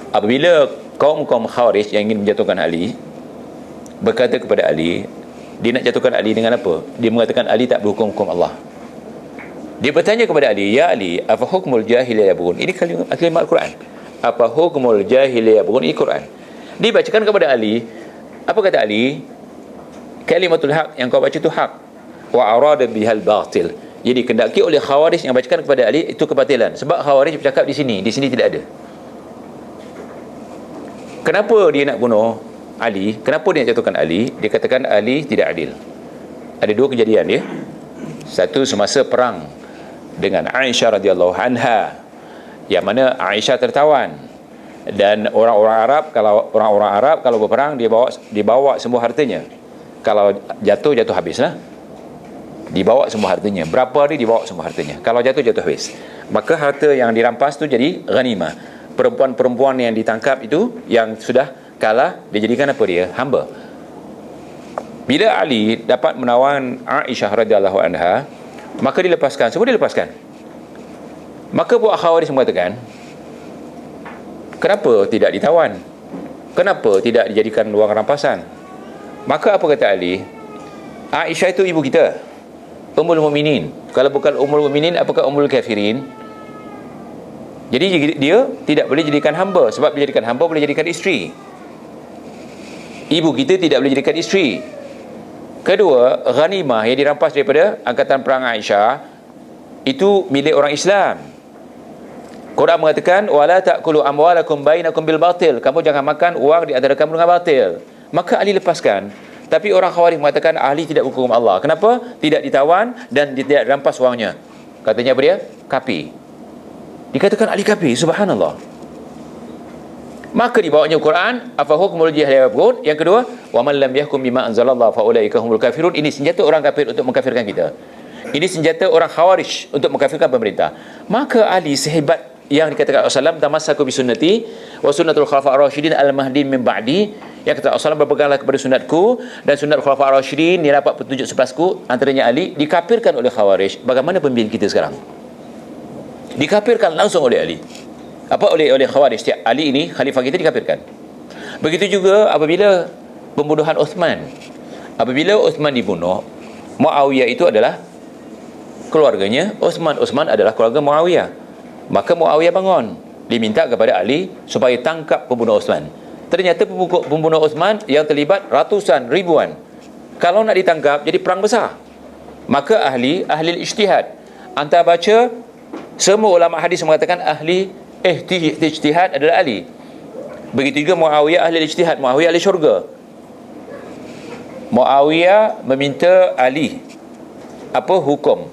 Apabila kaum Khawarij yang ingin menjatuhkan Ali berkata kepada Ali, dia nak jatuhkan Ali dengan apa? Dia mengatakan Ali tak berhukum-hukum Allah. Dia bertanya kepada Ali, ya Ali, apa hukmul jahiliyah yabghun? Ini kalimat Al-Quran. Apa hukmul jahiliyah yabghun? Ini Quran. Dibacakan kepada Ali. Apa kata Ali? Kalimatul haq, yang kau baca itu hak. Wa arada bihal batil. Jadi kendaki oleh Khawarij yang bacakan kepada Ali itu kebatilan. Sebab Khawarij bercakap di sini tidak ada. Kenapa dia nak bunuh Ali? Kenapa dia nak jatuhkan Ali? Dia katakan Ali tidak adil. Ada dua kejadian dia. Satu semasa perang dengan Aisyah radhiyallahu anha, yang mana Aisyah tertawan, dan orang-orang Arab kalau berperang dibawa semua hartanya. Kalau jatuh habislah. Dibawa semua hartanya. Berapa hari dibawa semua hartanya. Kalau jatuh habis. Maka harta yang dirampas tu jadi ghanimah. perempuan-perempuan yang ditangkap itu, yang sudah kalah, dijadikan apa dia? Hamba. Bila Ali dapat menawan Aisyah radhiyallahu anha, maka dilepaskan. Semua dilepaskan. Maka buat Khawarij mengatakan, kenapa tidak ditawan? Kenapa tidak dijadikan ruang rampasan? Maka apa kata Ali? Aisyah itu ibu kita, Ummul Mukminin. Kalau bukan Ummul Mukminin, apakah Ummul Kafirin? Jadi dia tidak boleh jadikan hamba. Sebab bila jadikan hamba, boleh jadikan isteri. Ibu kita tidak boleh jadikan isteri. Kedua, ghanimah yang dirampas daripada angkatan perang Aisyah itu milik orang Islam. Quran mengatakan, wala ta'kulu amwalakum bainakum bil batil. Kamu jangan makan uang di antara kamu dengan batil. Maka Ali lepaskan. Tapi orang Khawarij mengatakan Ali tidak berhukum Allah. Kenapa? Tidak ditawan dan tidak rampas wangnya. Katanya apa dia? Kapi. Dikatakan Ali kapi. Subhanallah. Maka dibawanya Quran, afa hukmul jahiliyah yabghun. Yang kedua, wa man lam yahkum bima anzalallahu fa ulaika humul kafirun. Ini senjata orang kafir untuk mengkafirkan kita. Ini senjata orang Khawarij untuk mengkafirkan pemerintah. Maka Ali sehebat yang dikatakan Rasulullah, tamassaku bi sunnati wa sunnatul khulafa ar-rasyidin al-mahdi min ba'di. Yang kata Rasulullah, berpeganglah kepada sunatku dan sunat khulafa ar-rasyidin, ni dapat petunjuk sepasku, antaranya Ali. Dikafirkan oleh Khawarij. Bagaimana pemimpin kita sekarang? Dikafirkan langsung oleh Ali. Apa oleh Khawarij? Ali ini khalifah kita dikafirkan. Begitu juga apabila pembunuhan Uthman. Apabila Uthman dibunuh, Muawiyah itu adalah keluarganya Uthman. Uthman adalah keluarga Muawiyah. Maka Muawiyah bangun, diminta kepada Ali supaya tangkap pembunuh Uthman. Ternyata pembunuh Uthman yang terlibat ratusan, ribuan. Kalau nak ditangkap, jadi perang besar. Maka ahli ijtihad, anda baca, semua ulama hadis mengatakan ahli ijtihad adalah Ali. Begitu juga Muawiyah ahli ijtihad. Muawiyah ahli syurga. Muawiyah meminta Ali apa hukum.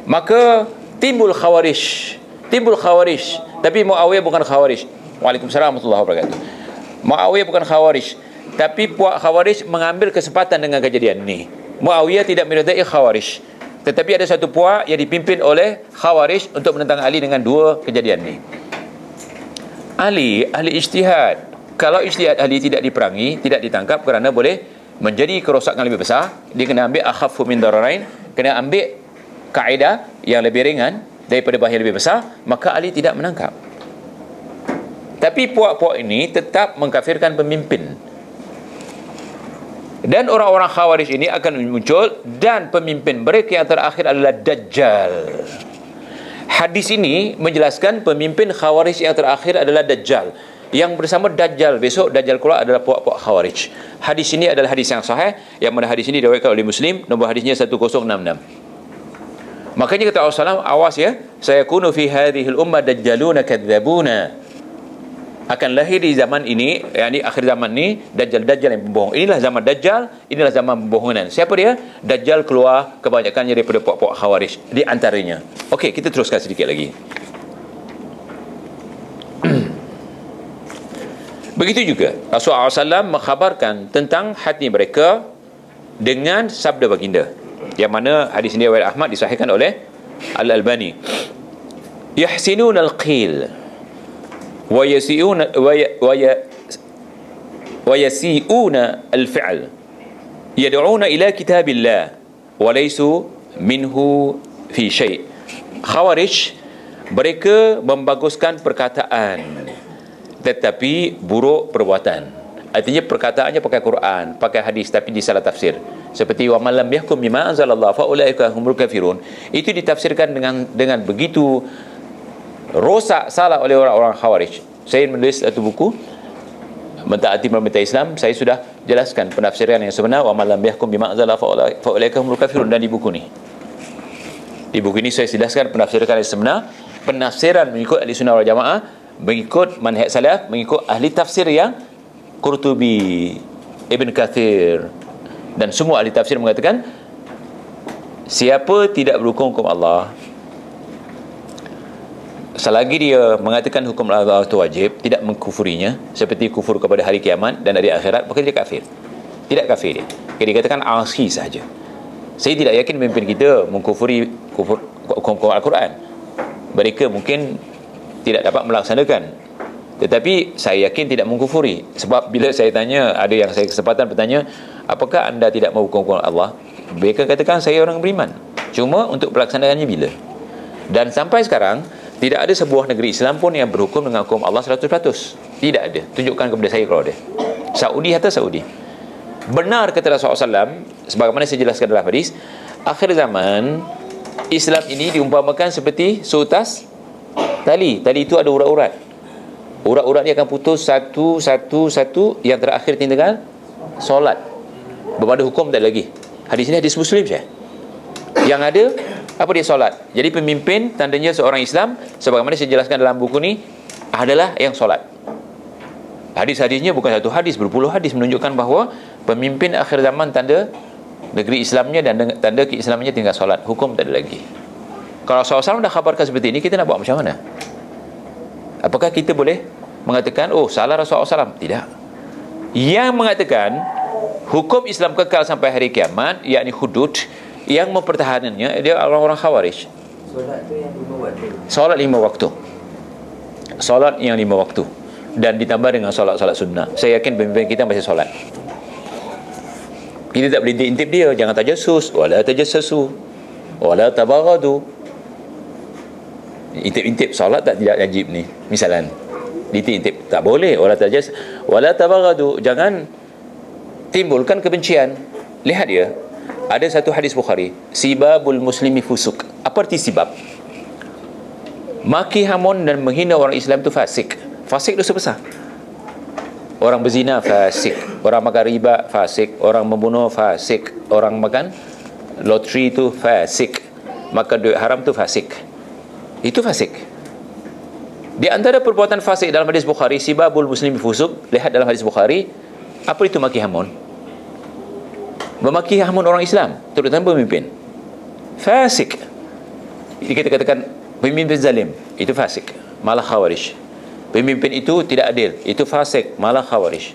Maka timbul Khawarij. Tapi Muawiyah bukan Khawarij. Waalaikumsalam warahmatullahi wabarakatuh. Muawiyah bukan Khawarij, tapi puak Khawarij mengambil kesempatan dengan kejadian ini. Muawiyah tidak menyertai Khawarij, tetapi ada satu puak yang dipimpin oleh Khawarij untuk menentang Ali dengan dua kejadian ini. Ali ahli ijtihad. Kalau ijtihad Ali tidak diperangi, tidak ditangkap kerana boleh menjadi kerosakan lebih besar, dia kena ambil akhaffu min dararain, kena ambil kaedah yang lebih ringan daripada bahaya lebih besar. Maka Ali tidak menangkap. Tapi puak-puak ini tetap mengkafirkan pemimpin. Dan orang-orang Khawarij ini akan muncul, dan pemimpin mereka yang terakhir adalah Dajjal. Hadis ini menjelaskan pemimpin Khawarij yang terakhir adalah Dajjal. Yang bersama Dajjal besok, Dajjal keluar adalah puak-puak Khawarij. Hadis ini adalah hadis yang sahih, yang mana hadis ini diriwayatkan oleh Muslim, nombor hadisnya 1066. Makanya kata Rasulullah, awas ya, sayakunu fi hadhil ummah dajjaluna kadzabuna. Akan lahir di zaman ini, yakni akhir zaman ni, Dajjal yang pembohong. Inilah zaman Dajjal, inilah zaman pembohongan. Siapa dia? Dajjal keluar kebanyakannya daripada puak-puak Khawarij, di antaranya. Okey, kita teruskan sedikit lagi. Begitu juga Rasulullah SAW mengkhabarkan tentang hati mereka dengan sabda baginda, yang mana hadis ini riwayat Ahmad, disahihkan oleh Al-Albani. Yahsinun al-qil wa yasi'una al-fi'l yad'una ila kitabillah wa laysu minhu fi syai'. Khawarij, mereka membaguskan perkataan tetapi buruk perbuatan. Artinya perkataannya pakai Quran, pakai hadis, tapi disalah tafsir. Seperti wa man lam yahkum bima anzalallahu fa ulaika humul kafirun. Itu ditafsirkan dengan begitu rosak, salah oleh orang-orang Khawarij. Saya menulis satu buku Mentaati Pemerintah Islam. Saya sudah jelaskan penafsiran yang sebenar, wa man lam yahkum bima anzalallahu fa ulaika humul kafirun. Dan di buku ini saya jelaskan penafsiran yang sebenar, penafsiran mengikut ahli sunnah wal jamaah, mengikut manhaj salaf, mengikut ahli tafsir yang Qurtubi, Ibn Kathir, dan semua ahli tafsir mengatakan siapa tidak berhukum hukum Allah, selagi dia mengatakan hukum Allah itu wajib, tidak mengkufurinya seperti kufur kepada hari kiamat dan hari akhirat, maka dia kafir. Tidak kafir dia. Dia dikatakan asi sahaja. Saya tidak yakin pemimpin kita mengkufuri hukum Al-Quran. Mereka mungkin tidak dapat melaksanakan Tetapi saya yakin tidak mengkufuri. Sebab bila saya tanya, ada yang saya kesempatan bertanya, apakah anda tidak mahu hukum Allah? Mereka katakan saya orang beriman, cuma untuk pelaksanaannya bila. Dan sampai sekarang tidak ada sebuah negeri Islam pun yang berhukum dengan hukum Allah 100%. Tidak ada. Tunjukkan kepada saya kalau ada. Saudi atau Saudi. Benar kata Rasulullah SAW, sebagaimana saya jelaskan dalam hadis, akhir zaman Islam ini diumpamakan seperti seutas tali. Tali itu ada urat-urat. Urat-urat dia akan putus satu, yang terakhir tinggal solat. Berpada hukum tak ada lagi. Hadis ini hadis Muslim saya. Yang ada apa dia solat. Jadi pemimpin tandanya seorang Islam, sebagaimana saya jelaskan dalam buku ni, adalah yang solat. Hadis-hadisnya bukan satu hadis, berpuluh hadis menunjukkan bahawa pemimpin akhir zaman tanda negeri Islamnya dan tanda keislamannya tinggal solat. Hukum tak ada lagi. Kalau SAW dah khabarkan seperti ini, kita nak buat macam mana? Apakah kita boleh mengatakan, oh salah Rasulullah SAW? Tidak. Yang mengatakan hukum Islam kekal sampai hari kiamat, yakni hudud, yang mempertahankannya dia orang-orang Khawarij. Solat tu yang 5 waktu. Solat 5 waktu. Solat yang 5 waktu. Dan ditambah dengan solat-solat sunnah. Saya yakin pemimpin kita masih solat. Kita tak boleh intip dia. Jangan tajasus, wala tajassasu, wala tabaghadu. Intip-intip solat tak, tidak wajib ni. Misalan, intip tak boleh. Wala tabaghadu. Jangan timbulkan kebencian. Lihat dia, ada satu hadis Bukhari, sibabul muslimi fusuk. Apa arti sibab? Maki, hamun dan menghina orang Islam itu fasik. Fasik dosa besar. Orang berzina fasik, orang makan riba fasik, orang membunuh fasik, orang makan loteri itu fasik, makan duit haram itu fasik. Itu fasik. Di antara perbuatan fasik dalam hadis Bukhari, sibabul muslimi fusuk. Lihat dalam hadis Bukhari, apa itu maki hamun? Memaki hamun orang Islam, terutama pemimpin. Fasik. Jadi kita katakan pemimpin zalim, itu fasik, malah Khawarij. Pemimpin itu tidak adil, itu fasik, malah Khawarij.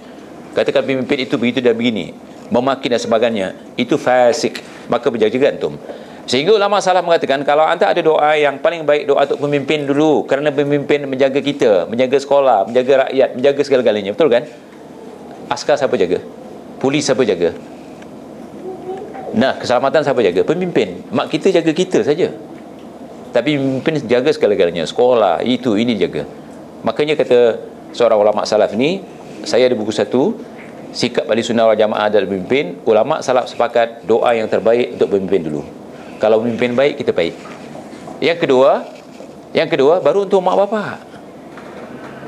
Katakan pemimpin itu begitu dan begini, memaki dan sebagainya, itu fasik. Maka berjaga-jaga antum. Sehingga ulama salah mengatakan, kalau anda ada doa, yang paling baik doa untuk pemimpin dulu, kerana pemimpin menjaga kita, menjaga sekolah, menjaga rakyat, menjaga segala-galanya. Betul kan? Askar siapa jaga? Polis siapa jaga? Nah, keselamatan siapa jaga? Pemimpin. Mak kita jaga kita saja, tapi pemimpin jaga segala-galanya. Sekolah, itu, ini jaga. Makanya kata seorang ulama salaf ni, saya ada buku satu, sikap ahli sunnah wal jamaah dalam pemimpin. Ulama salaf sepakat doa yang terbaik untuk pemimpin dulu. Kalau pemimpin baik, kita baik. Yang kedua baru untuk mak bapak.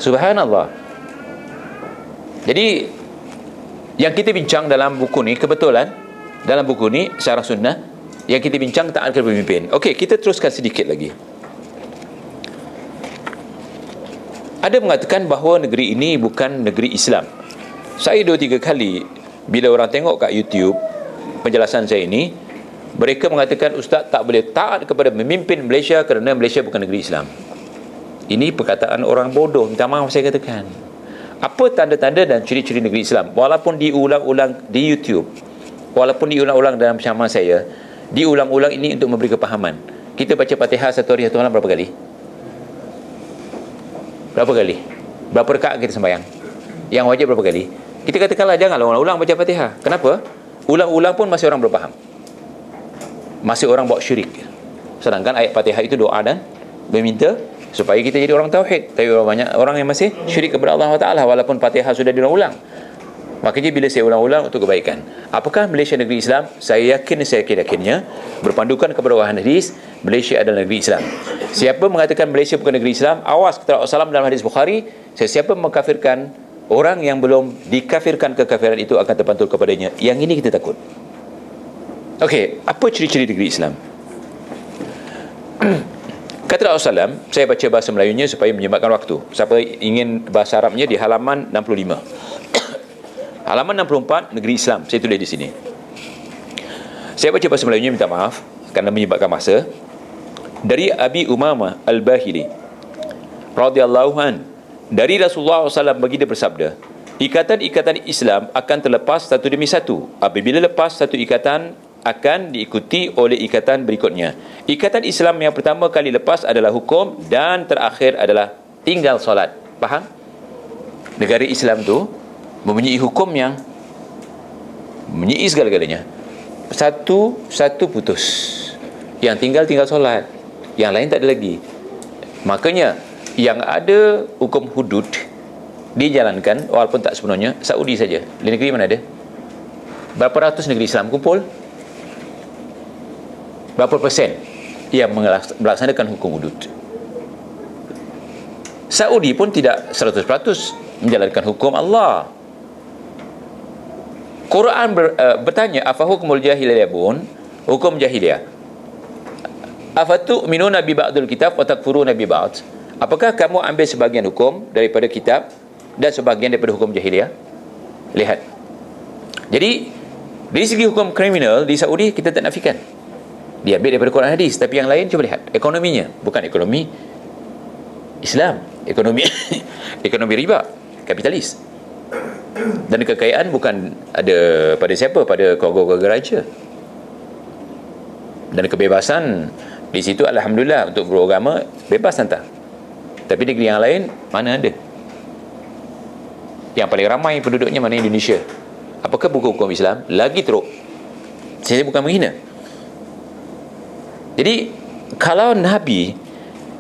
Subhanallah. Jadi yang kita bincang dalam buku ni, kebetulan dalam buku ni Syarah Sunnah, yang kita bincang taat kepada pemimpin. Okey, kita teruskan sedikit lagi. Ada mengatakan bahawa negeri ini bukan negeri Islam. Saya 2-3 kali bila orang tengok kat YouTube penjelasan saya ini, mereka mengatakan ustaz tak boleh taat kepada pemimpin Malaysia kerana Malaysia bukan negeri Islam. Ini perkataan orang bodoh, minta maaf saya katakan. Apa tanda-tanda dan ciri-ciri negeri Islam? Walaupun diulang-ulang di YouTube, walaupun diulang-ulang dalam ceramah saya, diulang-ulang ini untuk memberi kepahaman. Kita baca Fatihah satu hari satu malam berapa kali? Berapa kali? Berapa rakaat kita sembahyang? Yang wajib berapa kali? Kita katakanlah janganlah ulang-ulang baca Fatihah. Kenapa? Ulang-ulang pun masih orang berfaham, masih orang buat syirik. Sedangkan ayat Fatihah itu doa dan meminta supaya kita jadi orang tauhid. Tapi banyak orang yang masih syirik kepada Allah Taala walaupun Fatihah sudah diulang-ulang. Makanya bila saya ulang-ulang untuk kebaikan. Apakah Malaysia negeri Islam? Saya yakinnya berpandukan kepada wahan hadis, Malaysia adalah negeri Islam. Siapa mengatakan Malaysia bukan negeri Islam, awas, kata Rasulullah dalam hadis Bukhari, sesiapa mengkafirkan orang yang belum dikafirkan, kekafiran itu akan terpantul kepadanya. Yang ini kita takut. Okey, apa ciri-ciri negeri Islam? Kata Rasulullah, saya baca bahasa Melayunya supaya menyempatkan waktu. Siapa ingin bahasa Arabnya di halaman 65. Halaman 64, negeri Islam. Saya tulis di sini. Saya baca bahasa Melayunya, minta maaf kerana menyebabkan masa. Dari Abi Umamah Al-Bahili radhiyallahu an, dari Rasulullah SAW baginda bersabda, ikatan-ikatan Islam akan terlepas satu demi satu. Apabila lepas satu ikatan, akan diikuti oleh ikatan berikutnya. Ikatan Islam yang pertama kali lepas adalah hukum, dan terakhir adalah tinggal solat. Faham? negara Islam tu mempunyai hukum yang mempunyai segala-galanya. Satu putus, yang tinggal solat, yang lain tak ada lagi. Makanya yang ada hukum hudud dijalankan walaupun tak sepenuhnya Saudi saja. Di negeri mana ada? Berapa ratus negeri Islam kumpul? Berapa persen yang melaksanakan hukum hudud? Saudi pun tidak 100% menjalankan hukum Allah. Quran bertanya, afa hukmul jahiliyah bun, hukum jahiliyah. Afatu minuna bi ba'dul kitab wa takfuruna bi ba'd. Apakah kamu ambil sebahagian hukum daripada kitab dan sebahagian daripada hukum jahiliyah? Lihat. Jadi dari segi hukum kriminal di Saudi kita tak nafikan. Dia ambil daripada Quran hadis, tapi yang lain cuba lihat ekonominya, bukan ekonomi Islam, ekonomi ekonomi riba, kapitalis. Dan kekayaan bukan ada pada siapa, pada keluarga-keluarga raja. Dan kebebasan di situ alhamdulillah untuk beragama bebas hantar. Tapi negeri yang lain mana ada? Yang paling ramai penduduknya mana? Indonesia. Apakah buku hukum Islam? Lagi teruk. Saya bukan menghina. Jadi kalau Nabi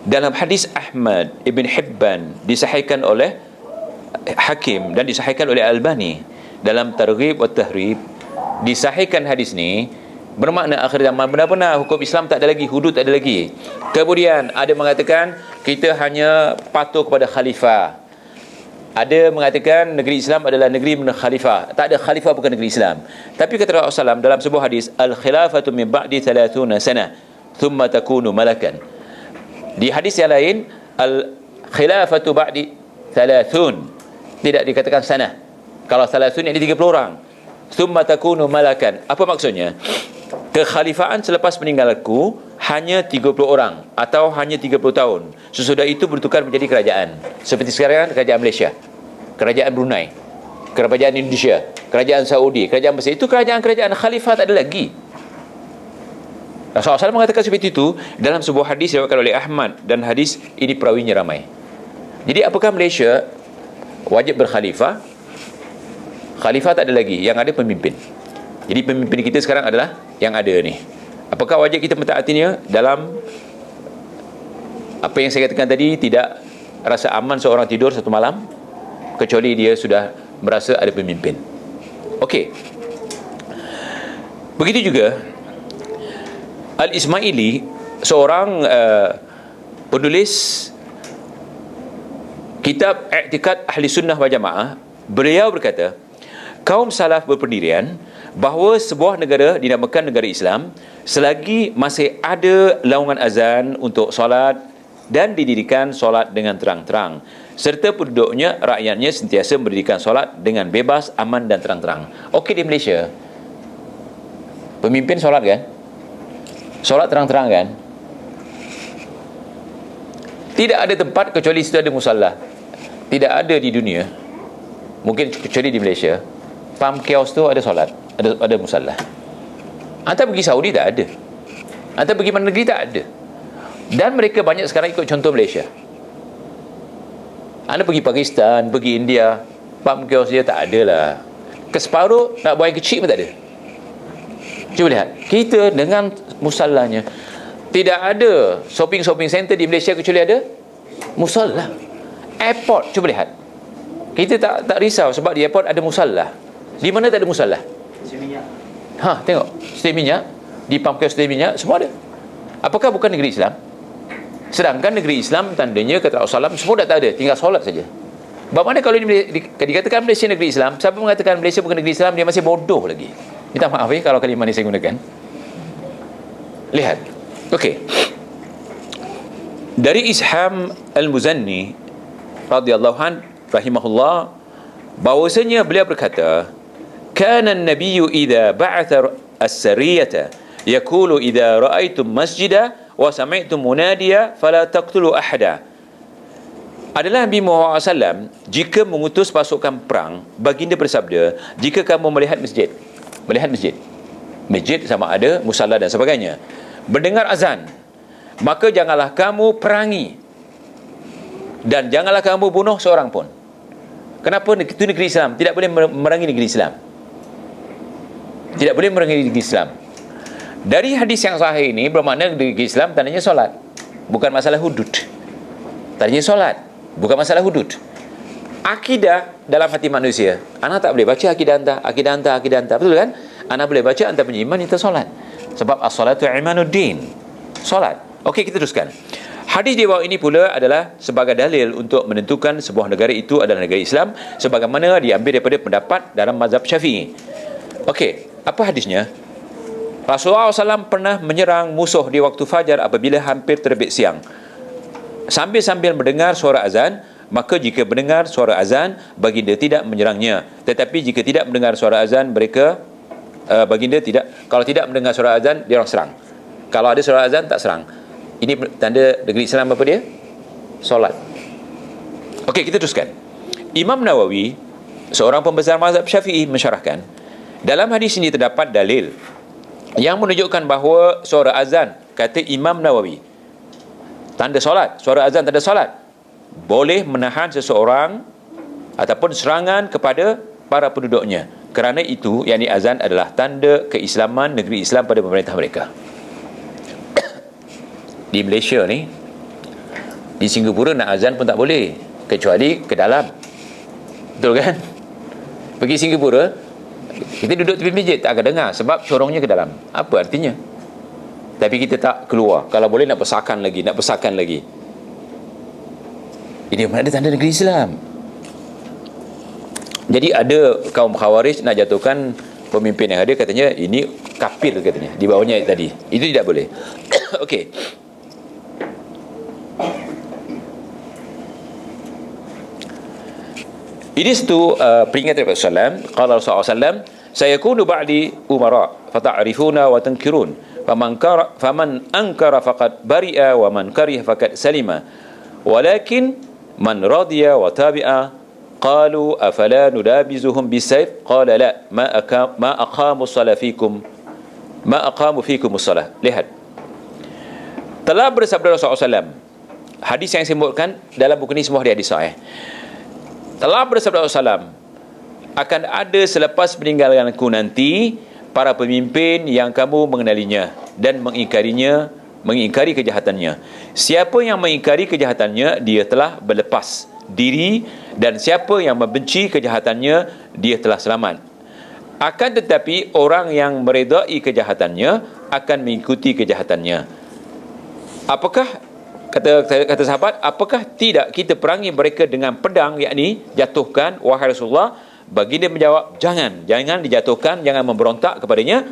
dalam hadis Ahmad Ibn Hibban disahihkan oleh Hakim dan disahihkan oleh Albani dalam Targhib wa Tahrib, disahihkan hadis ni, bermakna akhir zaman benar-benar hukum Islam tak ada lagi, hudud tak ada lagi. Kemudian ada mengatakan kita hanya patuh kepada khalifah. Ada mengatakan negeri Islam adalah negeri khalifah. Tak ada khalifah bukan negeri Islam. Tapi kata Rasulullah SAW dalam sebuah hadis, al-khilafatu min ba'di 30 sanah thumma takunu malakan. Di hadis yang lain, al-khilafatu ba'di 30, tidak dikatakan sanah. Kalau 30 ini 30 orang. Thumma takunu malakan. Apa maksudnya? Kekhalifahan selepas meninggalku hanya 30 orang atau hanya 30 tahun. Sesudah itu bertukar menjadi kerajaan. Seperti sekarang kerajaan Malaysia, kerajaan Brunei, kerajaan Indonesia, kerajaan Saudi, kerajaan Mesir. Itu kerajaan-kerajaan khalifah tak ada lagi. Rasulullah SAW mengatakan seperti itu dalam sebuah hadis diriwayatkan oleh Ahmad, dan hadis ini perawinya ramai. Jadi apakah Malaysia wajib berkhalifah? Khalifah tak ada lagi, yang ada pemimpin. Jadi pemimpin kita sekarang adalah yang ada ni. Apakah wajib kita mentaatinya? Dalam apa yang saya katakan tadi, tidak rasa aman seorang tidur satu malam kecuali dia sudah merasa ada pemimpin. Okey. Begitu juga Al-Ismaili, seorang penulis kitab I'tiqad Ahli Sunnah wal Jamaah, beliau berkata, kaum salaf berpendirian bahawa sebuah negara dinamakan negara Islam selagi masih ada laungan azan untuk solat dan didirikan solat dengan terang-terang, serta penduduknya, rakyatnya sentiasa mendirikan solat dengan bebas, aman dan terang-terang. Okey, di Malaysia pemimpin solat kan? Solat terang-terang kan? Tidak ada tempat kecuali situ ada musalla. Tidak ada di dunia, mungkin kecuali di Malaysia, pam kios tu ada solat, ada musalla. Anda pergi Saudi tak ada, anda pergi mana negeri tak ada. Dan mereka banyak sekarang ikut contoh Malaysia. Anda pergi Pakistan, pergi India, pam kios dia tak ada lah. Keseparuh nak buang kecil pun tak ada. Cuba lihat, kita dengan musallanya. Tidak ada shopping center di Malaysia kecuali ada musalla. Airport, cuba lihat, kita tak risau sebab di airport ada musalla. Di mana tak ada musalla? Tengok, setir minyak, di pam kios setir minyak semua ada. Apakah bukan negeri Islam? Sedangkan negeri Islam tandanya kata Rasulullah SAW semua dah tak ada, tinggal solat saja. Bagaimana kalau dikatakan Malaysia negeri Islam? Siapa mengatakan Malaysia bukan negeri Islam, dia masih bodoh lagi. Minta maaf kalau kalimah ini saya gunakan. Lihat. Okey. Dari Isham Al-Muzanni radhiyallahu an rahimahullah, bahwasanya beliau berkata, kana an-nabiyyu idza ba'atha as-sariyata yaqulu idza ra'aytum masjida wa sami'tum munadiya fala taqtulu ahada. Adalah Nabi Muhammad SAW jika mengutus pasukan perang, baginda bersabda, jika kamu melihat masjid sama ada musalla dan sebagainya, mendengar azan, maka janganlah kamu perangi dan janganlah kamu bunuh seorang pun. Kenapa itu negeri Islam? Tidak boleh memerangi negeri Islam. Tidak boleh memerangi negeri Islam. Dari hadis yang sahih ini bermakna negeri Islam tandanya solat, bukan masalah hudud. Tandanya solat, bukan masalah hudud. Akidah dalam hati manusia, anak tak boleh baca akidah anta, betul kan? Anak boleh baca anta punya iman, itu solat. Sebab as-salatu imanuddin, solat. Okey, kita teruskan. Hadis di bawah ini pula adalah sebagai dalil untuk menentukan sebuah negara itu adalah negara Islam, sebagaimana diambil daripada pendapat dalam mazhab Syafi'i. Okey, apa hadisnya? Rasulullah SAW pernah menyerang musuh di waktu fajar apabila hampir terbit siang. Sambil-sambil mendengar suara azan, maka jika mendengar suara azan, baginda tidak menyerangnya. Tetapi jika tidak mendengar suara azan, baginda tidak. Kalau tidak mendengar suara azan, dia orang serang. Kalau ada suara azan, tak serang. Ini tanda negeri Islam apa dia? Solat. Okey, kita teruskan. Imam Nawawi, seorang pembesar mazhab Syafi'i, mensyarahkan, dalam hadis ini terdapat dalil yang menunjukkan bahawa suara azan, kata Imam Nawawi, tanda solat. Suara azan tanda solat, boleh menahan seseorang ataupun serangan kepada para penduduknya. Kerana itu, yakni azan adalah tanda keislaman negeri Islam pada pemerintah mereka. Di Malaysia ni, di Singapura nak azan pun tak boleh, kecuali ke dalam. Betul kan? Pergi Singapura, kita duduk tepi masjid, tak akan dengar sebab corongnya ke dalam. Apa artinya? Tapi kita tak keluar. Kalau boleh nak besarkan lagi. Ini mana ada tanda negeri Islam. Jadi ada kaum Khawarij nak jatuhkan pemimpin yang ada, katanya ini kafir, katanya di bawahnya ayat tadi. Itu tidak boleh. Okey. Ini satu peringatan daripada Rasulullah. Qala Rasulullah SAW, sayakunu ba'di umara fata'rifuna wa tankirun, faman ankara faqad bari'a wa man kariha faqad salima, walakin man radiya wa tabi'a. Qalu afala nudabizuhum bisayf, qala la, ma aqamu fikum as-salah. Lihat, telah bersabda Rasulullah SAW, hadis yang saya sebutkan dalam buku ini semua hadis sahih. Telah bersabda Rasulullah, akan ada selepas meninggalkanku nanti para pemimpin yang kamu mengenalinya dan mengingkari kejahatannya. Siapa yang mengingkari kejahatannya, dia telah berlepas diri, dan siapa yang membenci kejahatannya, dia telah selamat. Akan tetapi orang yang meredai kejahatannya akan mengikuti kejahatannya. Apakah kata sahabat, apakah tidak kita perangi mereka dengan pedang, yakni jatuhkan, wahai Rasulullah? Baginda menjawab, jangan dijatuhkan, jangan memberontak kepadanya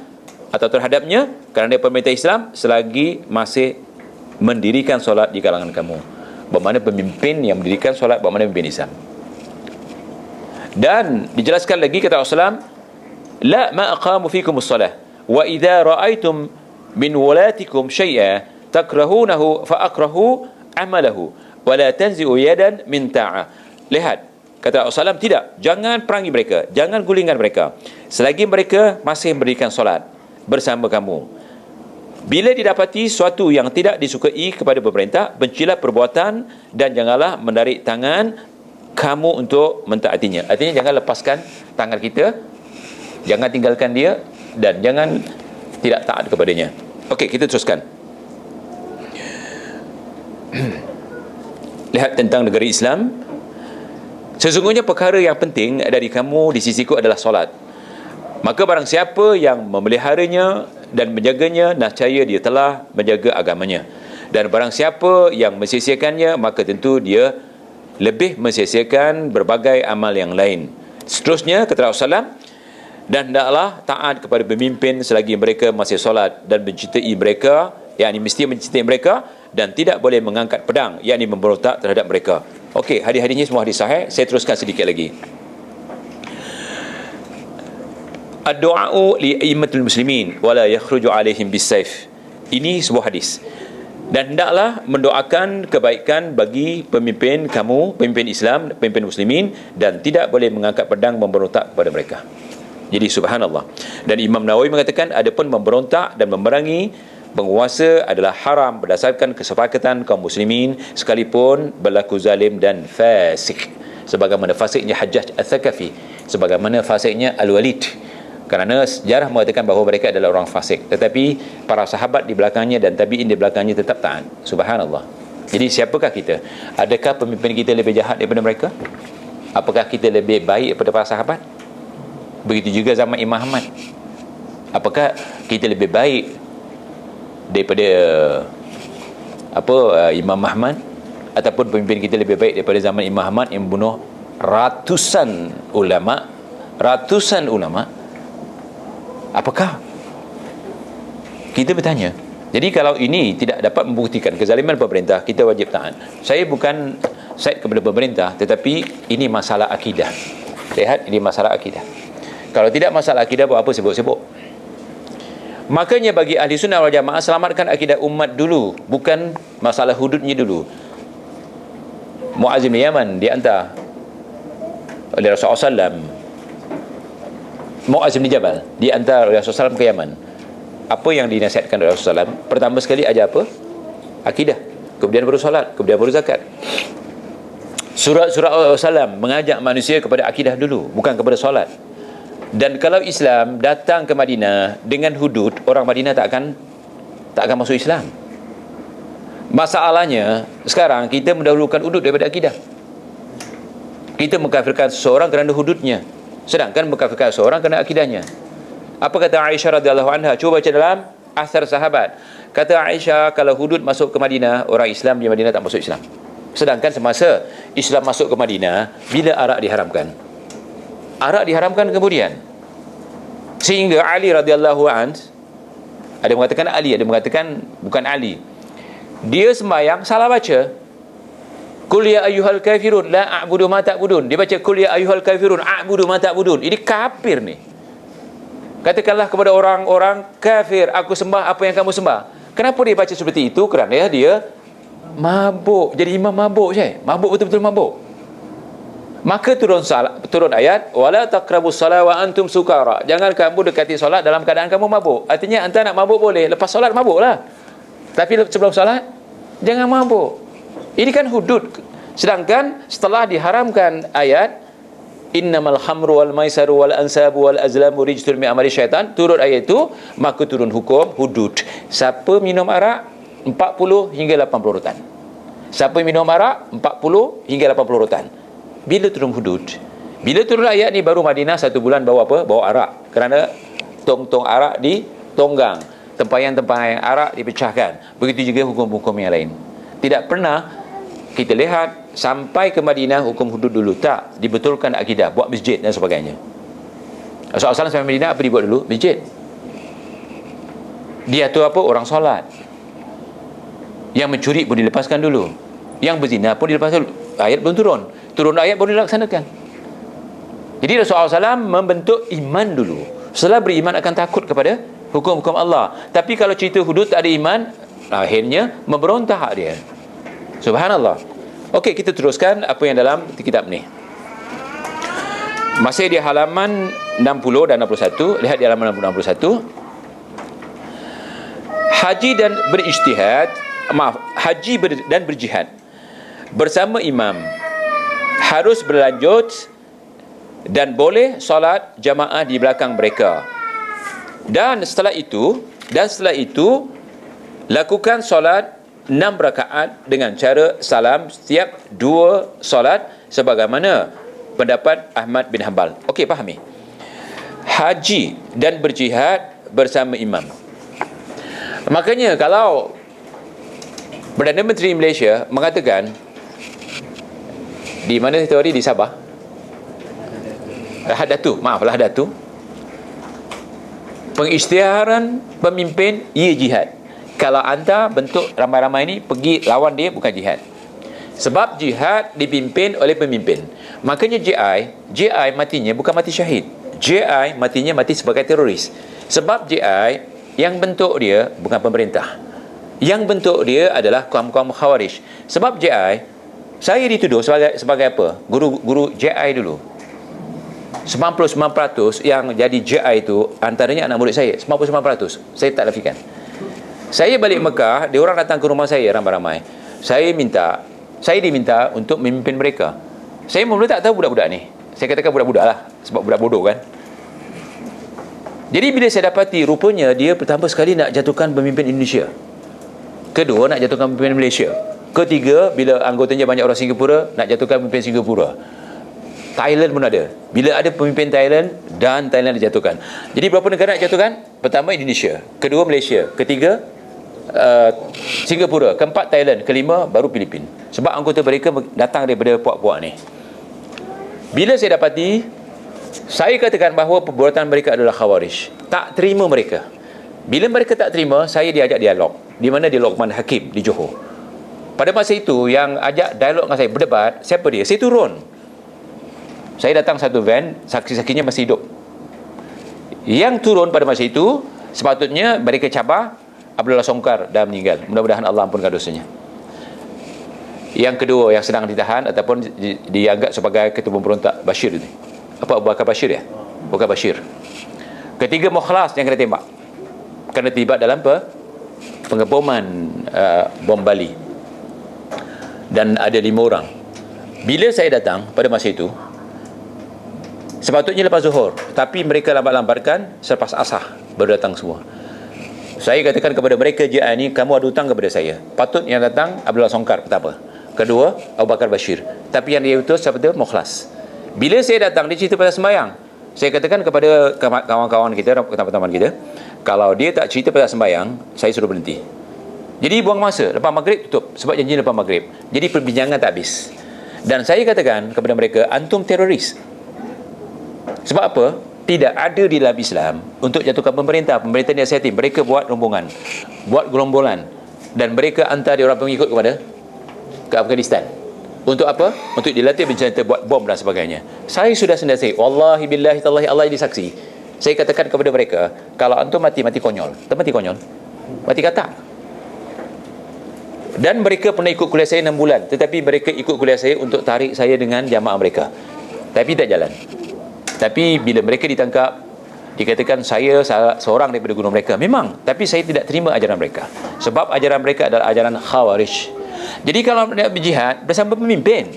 atau terhadapnya, kerana dia pemerintah Islam selagi masih mendirikan solat di kalangan kamu. Bermakna pemimpin yang mendirikan solat, bermakna pemimpin Islam. Dan dijelaskan lagi, kata Rasulullah, la ma aqamu fikum as-salah wa idza ra'aitum min walatikum syai'a takrahunahu fa akrahu amalahu wa la tanzi'u yadan min ta'a. Lihat, kata Rasulullah, tidak, jangan perangi mereka, jangan gulingkan mereka selagi mereka masih mendirikan solat bersama kamu. Bila didapati suatu yang tidak disukai kepada pemerintah, bencilah perbuatan dan janganlah menarik tangan kamu untuk mentaatinya. Artinya jangan lepaskan tangan kita, jangan tinggalkan dia, dan jangan tidak taat kepadanya. Okey, kita teruskan. Lihat tentang negara Islam. Sesungguhnya perkara yang penting dari kamu di sisiku adalah solat. Maka barang siapa yang memeliharanya dan menjaganya, nescaya dia telah menjaga agamanya. Dan barang siapa yang mensia-siakannya, maka tentu dia lebih mensia-siakan berbagai amal yang lain. Seterusnya, kata Rasulullah, dan hendaklah taat kepada pemimpin selagi mereka masih solat, dan mencintai mereka, yakni mesti mencintai mereka, dan tidak boleh mengangkat pedang, yakni memberontak terhadap mereka. Okey, hadis-hadisnya semua hadis sahih. Saya teruskan sedikit lagi. Ad-du'a'u li'immatul muslimin wala yakhruju alaihim bisayf. Ini sebuah hadis. Dan hendaklah mendoakan kebaikan bagi pemimpin kamu, pemimpin Islam, pemimpin muslimin, dan tidak boleh mengangkat pedang memberontak kepada mereka. Jadi subhanallah. Dan Imam Nawawi mengatakan, adapun memberontak dan memerangi penguasa adalah haram berdasarkan kesepakatan kaum muslimin sekalipun berlaku zalim dan fasik. sebagaimana fasiknya Hajjaj Al-Thaqafi, sebagaimana fasiknya Al-Walid, kerana sejarah mengatakan bahawa mereka adalah orang fasik, tetapi para sahabat di belakangnya dan tabi'in di belakangnya tetap taat. Subhanallah. Jadi siapakah kita? Adakah pemimpin kita lebih jahat daripada mereka? Apakah kita lebih baik daripada para sahabat? Begitu juga zaman Imam Ahmad. Apakah kita lebih baik daripada Imam Ahmad, ataupun pemimpin kita lebih baik daripada zaman Imam Ahmad yang membunuh ratusan ulama? Apakah? Kita bertanya. Jadi kalau ini tidak dapat membuktikan kezaliman pemerintah, kita wajib taat. Saya bukan side kepada pemerintah, tetapi ini masalah akidah. Lihat, ini masalah akidah. Kalau tidak masalah akidah, buat apa sibuk-sibuk? Makanya bagi ahli sunnah wal jamaah, selamatkan akidah umat dulu, bukan masalah hududnya dulu. Muaz bin Yaman dihantar oleh Rasulullah SAW. Muaz bin Jabal dihantar oleh Rasulullah SAW ke Yaman. Apa yang dinasihatkan oleh Rasulullah SAW? Pertama sekali ajar apa? Akidah. Kemudian baru solat, kemudian baru zakat. Surat-surat Rasulullah SAW mengajak manusia kepada akidah dulu, bukan kepada solat. Dan kalau Islam datang ke Madinah dengan hudud, orang Madinah tak akan masuk Islam. Masalahnya sekarang kita mendahulukan hudud daripada akidah. Kita mengkafirkan seseorang kerana hududnya, sedangkan mengkafirkan seseorang kerana akidahnya. Apa kata Aisyah radhiyallahu anha? Cuba baca dalam asar sahabat. Kata Aisyah, kalau hudud masuk ke Madinah, orang Islam di Madinah tak masuk Islam. Sedangkan semasa Islam masuk ke Madinah, bila arak diharamkan? Arak diharamkan kemudian, sehingga Ali radhiyallahu an, ada yang mengatakan Ali, ada yang mengatakan bukan Ali, dia sembahyang salah baca. Qul ya ayyuhal kafirun la a'budu ma ta'budun. Dia baca qul ya ayyuhal kafirun a'budu ma ta'budun. Ini kafir ni. Katakanlah kepada orang-orang kafir, aku sembah apa yang kamu sembah. Kenapa dia baca seperti itu? Kerana dia mabuk. Jadi imam mabuk je. Mabuk, betul-betul mabuk. Maka turun ayat, wala taqrabus salat wa antum sukara. Jangan kamu dekati solat dalam keadaan kamu mabuk. Artinya anda nak mabuk boleh, lepas solat mabuklah. Tapi sebelum solat jangan mabuk. Ini kan hudud. Sedangkan setelah diharamkan ayat innamal khamru wal maisaru wal ansabu wal azlamu rijsun min amali syaitan, turun ayat itu, maka turun hukum hudud. Siapa minum arak 40 hingga 80 rotan. Siapa minum arak 40 hingga 80 rotan. Bila turun hudud? Bila turun ayat ni baru Madinah 1 bulan bawa apa? Bawa arak. Kerana tong-tong arak ditonggang, tempayan-tempayan arak dipecahkan. Begitu juga hukum-hukum yang lain. Tidak pernah kita lihat sampai ke Madinah hukum hudud dulu. Tak, dibetulkan akidah, buat masjid dan sebagainya. Rasulullah SAW sampai Madinah, apa dibuat dulu? Masjid. Dia tu apa? Orang solat. Yang mencuri pun dilepaskan dulu. Yang berzina pun dilepaskan dulu. Ayat belum turun. Turun ayat baru dilaksanakan. Jadi Rasulullah SAW membentuk iman dulu. Setelah beriman akan takut kepada hukum-hukum Allah. Tapi kalau cerita hudud tak ada iman, akhirnya memberontak dia. Subhanallah. Okey, kita teruskan apa yang dalam kitab ni. Masih di halaman 60 dan 61. Lihat di halaman 61. Haji dan berjihad bersama imam harus berlanjut dan boleh solat jamaah di belakang mereka. Dan setelah itu lakukan solat 6 rakaat dengan cara salam setiap 2 solat sebagaimana pendapat Ahmad bin Hanbal. Okey, fahami. Haji dan berjihad bersama imam. Makanya kalau Perdana Menteri Malaysia mengatakan, di mana itu hari? Di Sabah. Lahad Datu. Pengisytiharan pemimpin, ia jihad. Kalau anda bentuk ramai-ramai ini pergi lawan dia, bukan jihad. Sebab jihad dipimpin oleh pemimpin. Makanya JI matinya bukan mati syahid. JI matinya mati sebagai teroris. Sebab JI yang bentuk dia bukan pemerintah. Yang bentuk dia adalah kaum-kaum Khawarij. Sebab JI, saya dituduh sebagai apa? Guru JI dulu. 99% yang jadi JI itu antaranya anak murid saya. 99%. Saya tak nafikan. Saya balik Mekah, dia orang datang ke rumah saya ramai-ramai. Saya diminta untuk memimpin mereka. Saya mula tak tahu budak-budak ni. Saya katakan budak-budak lah, sebab budak bodoh kan. Jadi bila saya dapati rupanya dia pertama sekali nak jatuhkan pemimpin Indonesia, kedua nak jatuhkan pemimpin Malaysia, ketiga bila anggotanya banyak orang Singapura, nak jatuhkan pemimpin Singapura. Thailand pun ada. Bila ada pemimpin Thailand, dan Thailand dijatuhkan. Jadi berapa negara nak jatuhkan? Pertama Indonesia, kedua Malaysia, ketiga Singapura, keempat Thailand, kelima baru Filipin. Sebab anggota mereka datang daripada puak-puak ni. Bila saya dapati, saya katakan bahawa perbuatan mereka adalah khawarij. Tak terima mereka. Bila mereka tak terima, saya diajak dialog. Di mana di Luqman Hakim di Johor. Pada masa itu yang ajak dialog dengan saya, berdebat, siapa dia? Saya turun. Saya datang satu van, saksi-saksinya masih hidup. Yang turun pada masa itu, sepatutnya mereka cabar Abdullah Songkar dah meninggal. Mudah-mudahan Allah ampunkan dosanya. Yang kedua yang sedang ditahan ataupun dianggap sebagai ketua pemberontak, Bashir ini. Apa, Abu Bakar Bashir ya? Bukan Bashir. Ketiga Mukhlas yang kena tembak kerana terlibat dalam pengeboman bom Bali. Dan ada 5 orang. Bila saya datang pada masa itu, sepatutnya lepas zuhur, tapi mereka lambat-lambatkan selepas asar baru datang semua. Saya katakan kepada mereka, ni kamu ada hutang kepada saya. Patut yang datang Abdullah Songkar pertama, kedua Abu Bakar Bashir, tapi yang dia utus siapa tu? Mukhlas. Bila saya datang, dia cerita pasal sembahyang. Saya katakan kepada kawan-kawan kita, teman-teman kita, kalau dia tak cerita pasal sembahyang, saya suruh berhenti. Jadi buang masa, lepas maghrib tutup, sebab janji lepas maghrib. Jadi perbincangan tak habis. Dan saya katakan kepada mereka, antum teroris. Sebab apa? Tidak ada di dalam Islam untuk jatuhkan pemerintah ni asiatif. Mereka buat rombongan, buat gerombolan, dan mereka hantar dia orang pengikut ke Afghanistan. Untuk apa? Untuk dilatih bersenjata, buat bom dan sebagainya. Saya sudah sendiri, wallahi billahi tallahi, Allah jadi saksi. Saya katakan kepada mereka, kalau antum mati konyol. Tak mati konyol, mati katak. Dan mereka pernah ikut kuliah saya 6 bulan, tetapi mereka ikut kuliah saya untuk tarik saya dengan jamaah mereka, tapi tak jalan. Tapi bila mereka ditangkap, dikatakan saya seorang daripada guru mereka. Memang, tapi saya tidak terima ajaran mereka, sebab ajaran mereka adalah ajaran khawarij. Jadi kalau nak berjihad bersama pemimpin,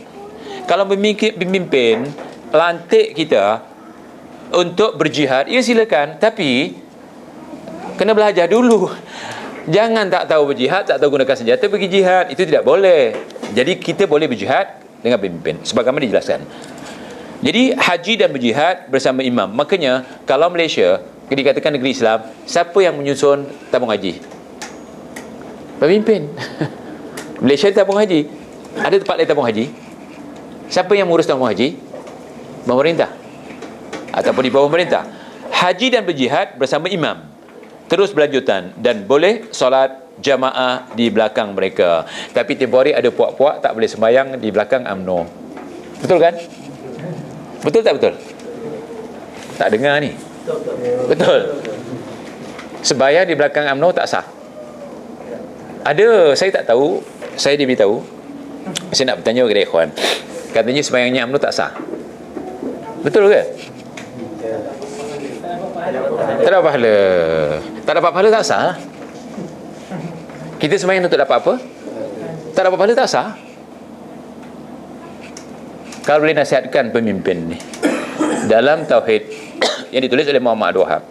kalau pemimpin lantik kita untuk berjihad, ya silakan, tapi kena belajar dulu. Jangan tak tahu berjihad, tak tahu gunakan senjata pergi jihad, itu tidak boleh. Jadi kita boleh berjihad dengan pemimpin, sebagaimana dijelaskan. Jadi haji dan berjihad bersama imam. Makanya kalau Malaysia dikatakan negeri Islam, siapa yang menyusun tabung haji? Pemimpin. Malaysia tabung haji. Ada tempat lain tabung haji? Siapa yang mengurus tabung haji? Pemerintah, ataupun di bawah pemerintah. Haji dan berjihad bersama imam, terus berlanjutan, dan boleh solat jamaah di belakang mereka. Tapi tempoh hari ada puak-puak tak boleh sembahyang di belakang UMNO. Betul kan? Betul tak betul? Tak dengar ni. Betul. Sembahyang di belakang UMNO tak sah. Ada, saya tak tahu, saya diberitahu. Saya nak bertanya kepada ikhwan. Katanya sembahyangnya UMNO tak sah. Betul ke? Tak dapat pahala. Tak dapat pahala tak sah. Kita sembahyang untuk dapat apa? Tak dapat pahala tak sah. Kalau boleh nasihatkan pemimpin ni, dalam Tauhid yang ditulis oleh Muhammad Wahab,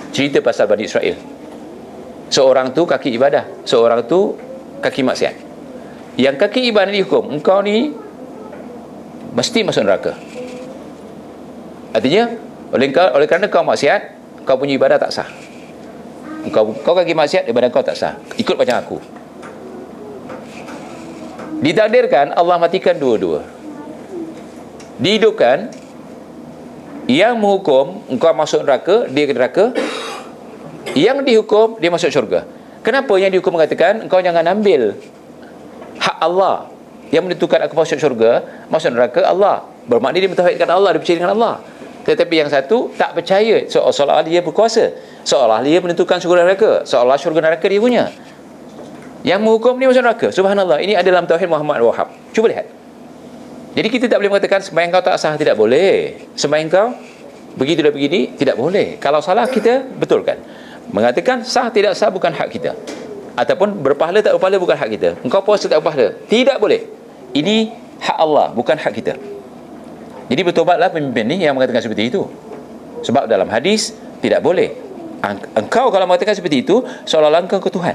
cerita pasal Bani Israel. Seorang tu kaki ibadah, seorang tu kaki maksiat. Yang kaki ibadah dihukum, engkau ni mesti masuk neraka. Artinya oleh kerana kau maksiat, kau punya ibadah tak sah. Kau kaki maksiat, ibadah kau tak sah. Ikut macam aku. Ditakdirkan Allah matikan dua-dua. Dihidupkan, yang menghukum engkau masuk neraka, dia ke neraka. Yang dihukum, dia masuk syurga. Kenapa yang dihukum mengatakan engkau jangan ambil hak Allah yang menentukan aku masuk syurga, masuk neraka Allah? Bermakna dia mentauhidkan Allah, dia percaya dengan Allah. Tetapi yang satu tak percaya, seolah-olah dia berkuasa, seolah dia menentukan syurga neraka, seolah syurga neraka dia punya. Yang menghukum dia masuk neraka. Subhanallah, ini ada dalam Tauhid Muhammad Wahab. Cuba lihat. Jadi kita tak boleh mengatakan sembahyang kau tak sah, tidak boleh. Sembahyang kau begitu dan begini, tidak boleh. Kalau salah, kita betulkan. Mengatakan sah tidak sah bukan hak kita, ataupun berpahala tak berpahala bukan hak kita. Engkau puasa tak berpahala, tidak boleh. Ini hak Allah, bukan hak kita. Jadi bertobatlah pemimpin ni yang mengatakan seperti itu. Sebab dalam hadis tidak boleh. Engkau kalau mengatakan seperti itu, seolah-olah engkau ke Tuhan.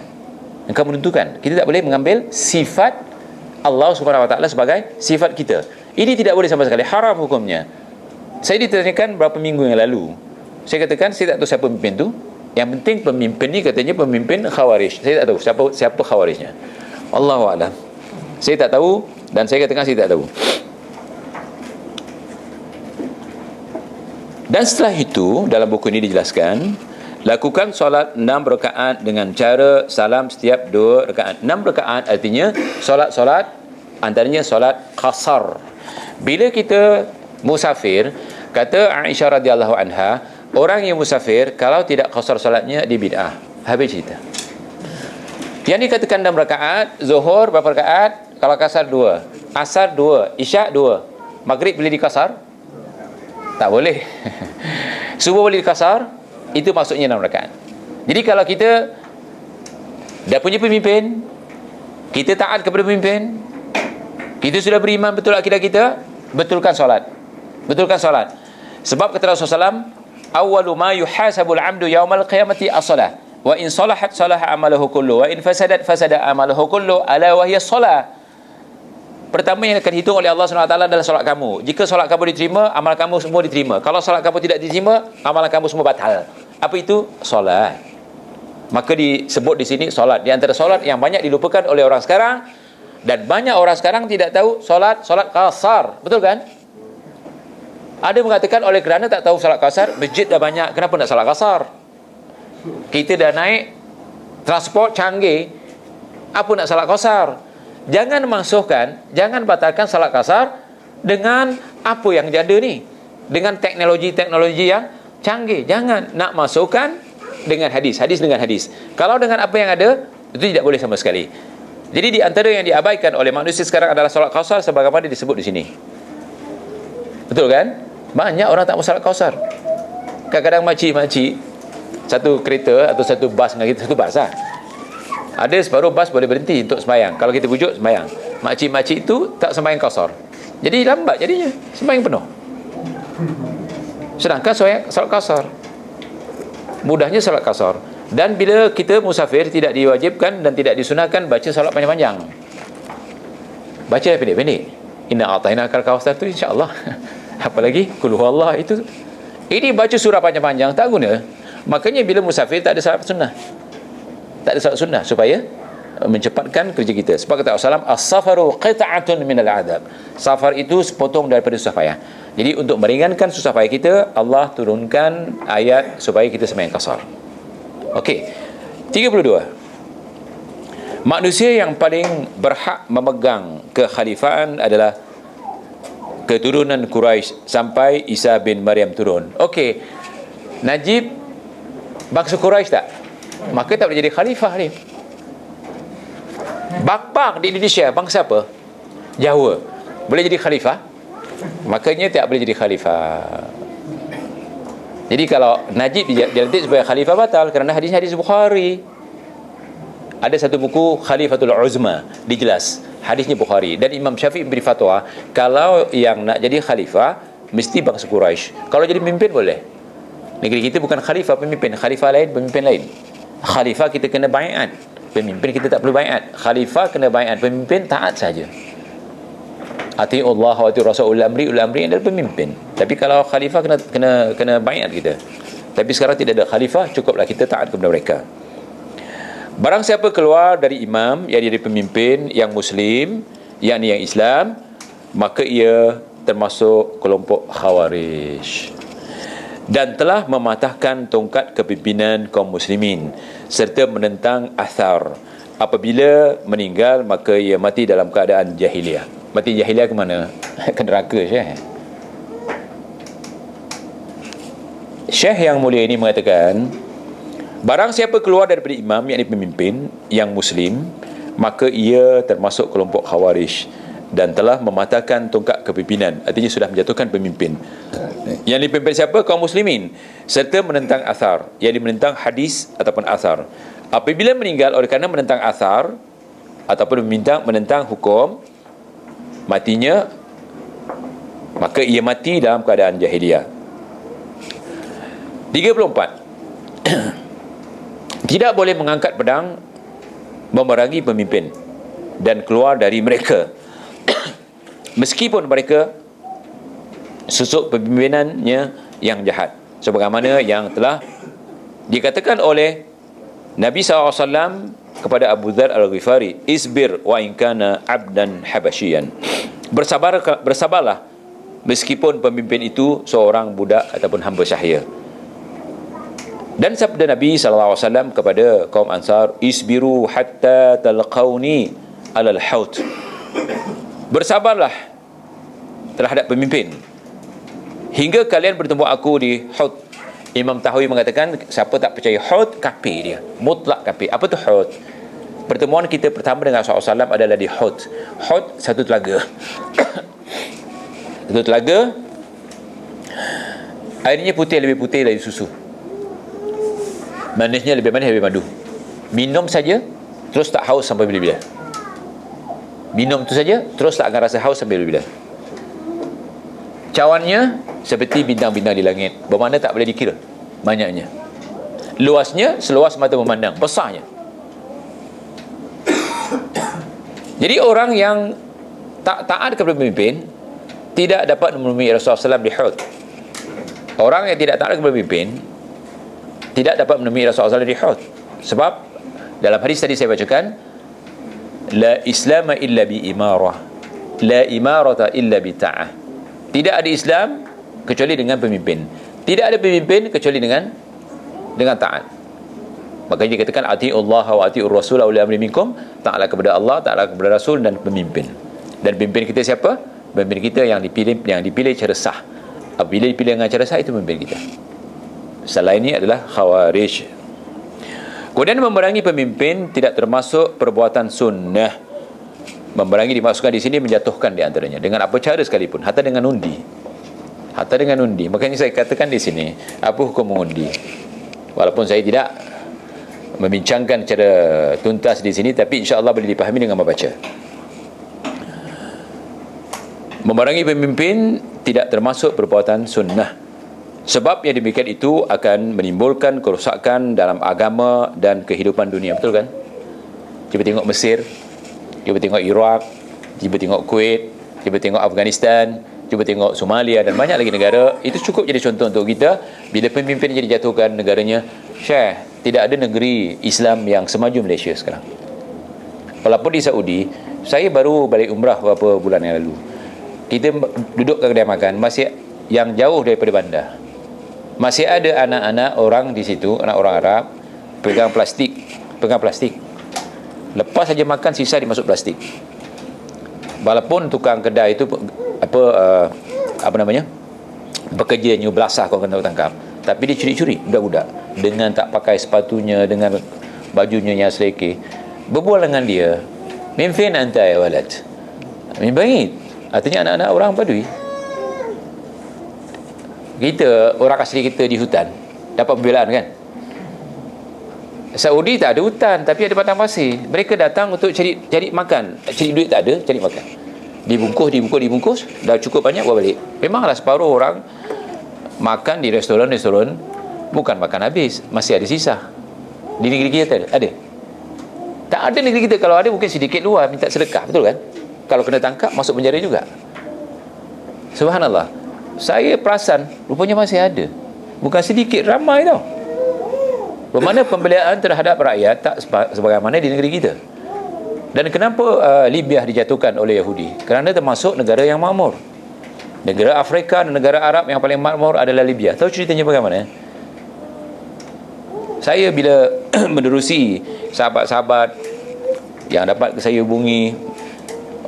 Engkau menentukan. Kita tak boleh mengambil sifat Allah Subhanahu Wa Taala sebagai sifat kita. Ini tidak boleh sama sekali, haram hukumnya. Saya ditanyakan berapa minggu yang lalu. Saya katakan saya tak tahu siapa pemimpin tu. Yang penting pemimpin ni katanya pemimpin Khawarij. Saya tak tahu siapa Khawarijnya. Allahu a'lam. Saya tak tahu dan saya katakan saya tak tahu. Dan setelah itu dalam buku ini dijelaskan, lakukan solat 6 rakaat dengan cara salam setiap 2 rakaat. 6 rakaat artinya solat-solat antaranya solat qasar. Bila kita musafir, kata Aisyah radhiyallahu anha, orang yang musafir kalau tidak qasar solatnya dia bid'ah. Habis cerita. Yang dikatakan 6 rakaat, Zuhur berapa rakaat? Kalau qasar 2, Asar 2, Isyak 2. Maghrib boleh dikasar? Tak boleh. Subuh boleh dikasar? Itu maksudnya 6 rakaat. Jadi kalau kita dah punya pemimpin, kita taat kepada pemimpin, kita sudah beriman betul akidah kita, betulkan solat. Betulkan solat. Sebab kata Rasulullah SAW, awwalu ma yuhasabul amdu yaumal qiyamati as-salah. Wa in salahat salaha amaluhu kullu wa in fasadat fasada amaluhu kullu ala wa hiya salah. Pertama yang akan dihitung oleh Allah SWT adalah solat kamu. Jika solat kamu diterima, amal kamu semua diterima. Kalau solat kamu tidak diterima, amalan kamu semua batal. Apa itu? Solat. Maka disebut di sini solat. Di antara solat yang banyak dilupakan oleh orang sekarang, dan banyak orang sekarang tidak tahu solat qasar. Betul kan? Ada mengatakan oleh kerana tak tahu solat qasar, masjid dah banyak, kenapa nak solat qasar? Kita dah naik transport canggih, apa nak solat qasar? Jangan masukkan, jangan batalkan salat qasar dengan apa yang ada ni, dengan teknologi-teknologi yang canggih. Jangan nak masukkan dengan hadis dengan hadis. Kalau dengan apa yang ada, itu tidak boleh sama sekali. Jadi di antara yang diabaikan oleh manusia sekarang adalah salat qasar sebagaimana disebut di sini. Betul kan? Banyak orang tak mau salat qasar. Kadang-kadang makcik-makcik satu kereta atau satu bas dengan kita, satu bas lah, ada separuh bas boleh berhenti untuk sembahyang. Kalau kita pujuk sembahyang, makcik-makcik itu tak sembahyang qasar, jadi lambat jadinya, sembahyang penuh. Sedangkan salat qasar, mudahnya salat qasar. Dan bila kita musafir, tidak diwajibkan dan tidak disunahkan baca salat panjang-panjang. Baca pendek-pendek. Inna a'tainakal kautsar tu insya-Allah. Apalagi qul huwallah itu. Ini baca surah panjang-panjang tak guna. Makanya bila musafir tak ada salat sunnah. Tak ada salat sunnah supaya mencepatkan kerja kita. Sebab kata Rasulullah, as-safaru qita'atun minal adab. Safar itu sepotong daripada susah payah. Jadi untuk meringankan susah payah kita, Allah turunkan ayat supaya kita sembahyang qasar. Okey. 32. Manusia yang paling berhak memegang kekhalifahan adalah keturunan Quraisy sampai Isa bin Maryam turun. Okey. Najib bangsa Quraisy tak? Maka tak boleh jadi khalifah ni. Bakbak di Indonesia bangsa apa? Jawa. Boleh jadi khalifah? Makanya tak boleh jadi khalifah. Jadi kalau Najib dilantik sebagai khalifah batal kerana hadis Bukhari. Ada satu buku Khalifatul Uzma, dijelas hadisnya Bukhari, dan Imam Syafi'i beri fatwa kalau yang nak jadi khalifah mesti bangsa Quraisy. Kalau jadi pemimpin boleh. Negeri kita bukan khalifah pemimpin, khalifah lain pemimpin lain. Khalifah kita kena baiat, pemimpin kita tak perlu baiat. Khalifah kena baiat, pemimpin taat saja. Atiullah wa atiur rasul ulil amri adalah pemimpin. Tapi kalau khalifah kena baiat kita. Tapi sekarang tidak ada khalifah, cukuplah kita taat kepada mereka. Barang siapa keluar dari imam, yang dari pemimpin yang muslim, yakni yang Islam, maka ia termasuk kelompok Khawarij dan telah mematahkan tongkat kepimpinan kaum muslimin serta menentang athar. Apabila meninggal, maka ia mati dalam keadaan jahiliah. Mati jahiliah ke mana? Ke neraka, Syekh. Syekh yang mulia ini mengatakan, barang siapa keluar daripada imam, yakni pemimpin yang muslim, maka ia termasuk kelompok Khawarij dan telah mematahkan tongkat kepimpinan. Artinya sudah menjatuhkan pemimpin. Yang dipimpin siapa? Kaum muslimin. Serta menentang athar, yang menentang hadis ataupun athar. Apabila meninggal oleh kerana menentang athar ataupun menentang hukum, matinya, maka ia mati dalam keadaan jahiliyah. 34. Tidak boleh mengangkat pedang memerangi pemimpin dan keluar dari mereka meskipun mereka susuk pemimpinannya yang jahat, sebagaimana yang telah dikatakan oleh Nabi SAW kepada Abu Dzar Al-Ghifari, isbir wa in kana abdan habasyian, bersabarlah meskipun pemimpin itu seorang budak ataupun hamba sahaya. Dan sabda Nabi SAW kepada kaum Ansar, isbiru hatta talqauni alal haut, bersabarlah terhadap pemimpin hingga kalian bertemu aku di Hud. Imam Tahawi mengatakan siapa tak percaya Hud, kafir dia, mutlak kafir. Apa tu Hud? Pertemuan kita pertama dengan Rasulullah SAW adalah di Hud. Hud satu telaga. Satu telaga, airnya putih, lebih putih dari susu, manisnya lebih manis lebih madu. Minum saja terus tak haus sampai bila-bila. Minum tu saja terus tak akan rasa haus sampai bila-bila. Cawannya seperti bintang-bintang di langit, bermakna tak boleh dikira banyaknya. Luasnya seluas mata memandang, besarnya. Jadi orang yang tak taat kepada pemimpin tidak dapat menemui Rasulullah SAW di Hud. Orang yang tidak taat kepada pemimpin tidak dapat menemui Rasulullah SAW di Hud. Sebab dalam hadis tadi saya bacakan, la islama illa bi imarah, la imarata illa bi ta'ah. Tidak ada Islam kecuali dengan pemimpin, tidak ada pemimpin kecuali dengan taat. Makanya dikatakan atiullah wa atiur rasul wa ulil amri minkum, taatlah kepada Allah, taatlah kepada Rasul dan pemimpin. Dan pemimpin kita siapa? Pemimpin kita yang dipilih secara sah. Apabila dipilih dengan cara sah, itu pemimpin kita. Selain ini adalah Khawarij. Kemudian memerangi pemimpin tidak termasuk perbuatan sunnah. Memerangi dimaksudkan di sini menjatuhkan di antaranya dengan apa cara sekalipun, hatta dengan undi. Hatta dengan undi. Makanya saya katakan di sini, apa hukum mengundi? Walaupun saya tidak membincangkan secara tuntas di sini, tapi insya-Allah boleh dipahami dengan membaca. Memerangi pemimpin tidak termasuk perbuatan sunnah. Sebab yang demikian itu akan menimbulkan kerosakan dalam agama dan kehidupan dunia. Betul kan? Cuba tengok Mesir, cuba tengok Iraq, cuba tengok Kuwait, cuba tengok Afghanistan, cuba tengok Somalia dan banyak lagi negara. Itu cukup jadi contoh untuk kita. Bila pemimpin jadi jatuhkan negaranya, Syekh, tidak ada negeri Islam yang semaju Malaysia sekarang. Walaupun di Saudi, saya baru balik umrah beberapa bulan yang lalu. Kita duduk ke kedai makan, masih yang jauh daripada bandar, masih ada anak-anak orang di situ, anak orang Arab, pegang plastik. Lepas saja makan, sisa dimasuk plastik. Walaupun tukang kedai itu bekerja new belasah kau kena tangkap, tapi dia curi-curi budak-budak dengan tak pakai sepatunya, dengan bajunya yang selekeh. Berbual dengan dia, min fin anta ya walad, min bait, artinya anak-anak orang Badui. Kita, orang asli kita di hutan, dapat pembelaan kan? Saudi tak ada hutan, tapi ada padang pasir. Mereka datang untuk cari makan. Cari duit tak ada, cari makan. Dibungkus, dah cukup banyak buat balik. Memanglah separuh orang makan di restoran bukan makan habis, masih ada sisa. Di negeri kita ada? Tak ada negeri kita. Kalau ada mungkin sedikit luar minta sedekah, betul kan? Kalau kena tangkap masuk penjara juga. Subhanallah. Saya perasan rupanya masih ada. Bukan sedikit, ramai tau. Bermakna pembelaan terhadap rakyat tak sebagaimana di negeri kita. Dan kenapa Libya dijatuhkan oleh Yahudi? Kerana termasuk negara yang makmur. Negara Afrika dan negara Arab yang paling makmur adalah Libya. Tahu ceritanya bagaimana? Saya bila menerusi sahabat-sahabat yang dapat saya hubungi,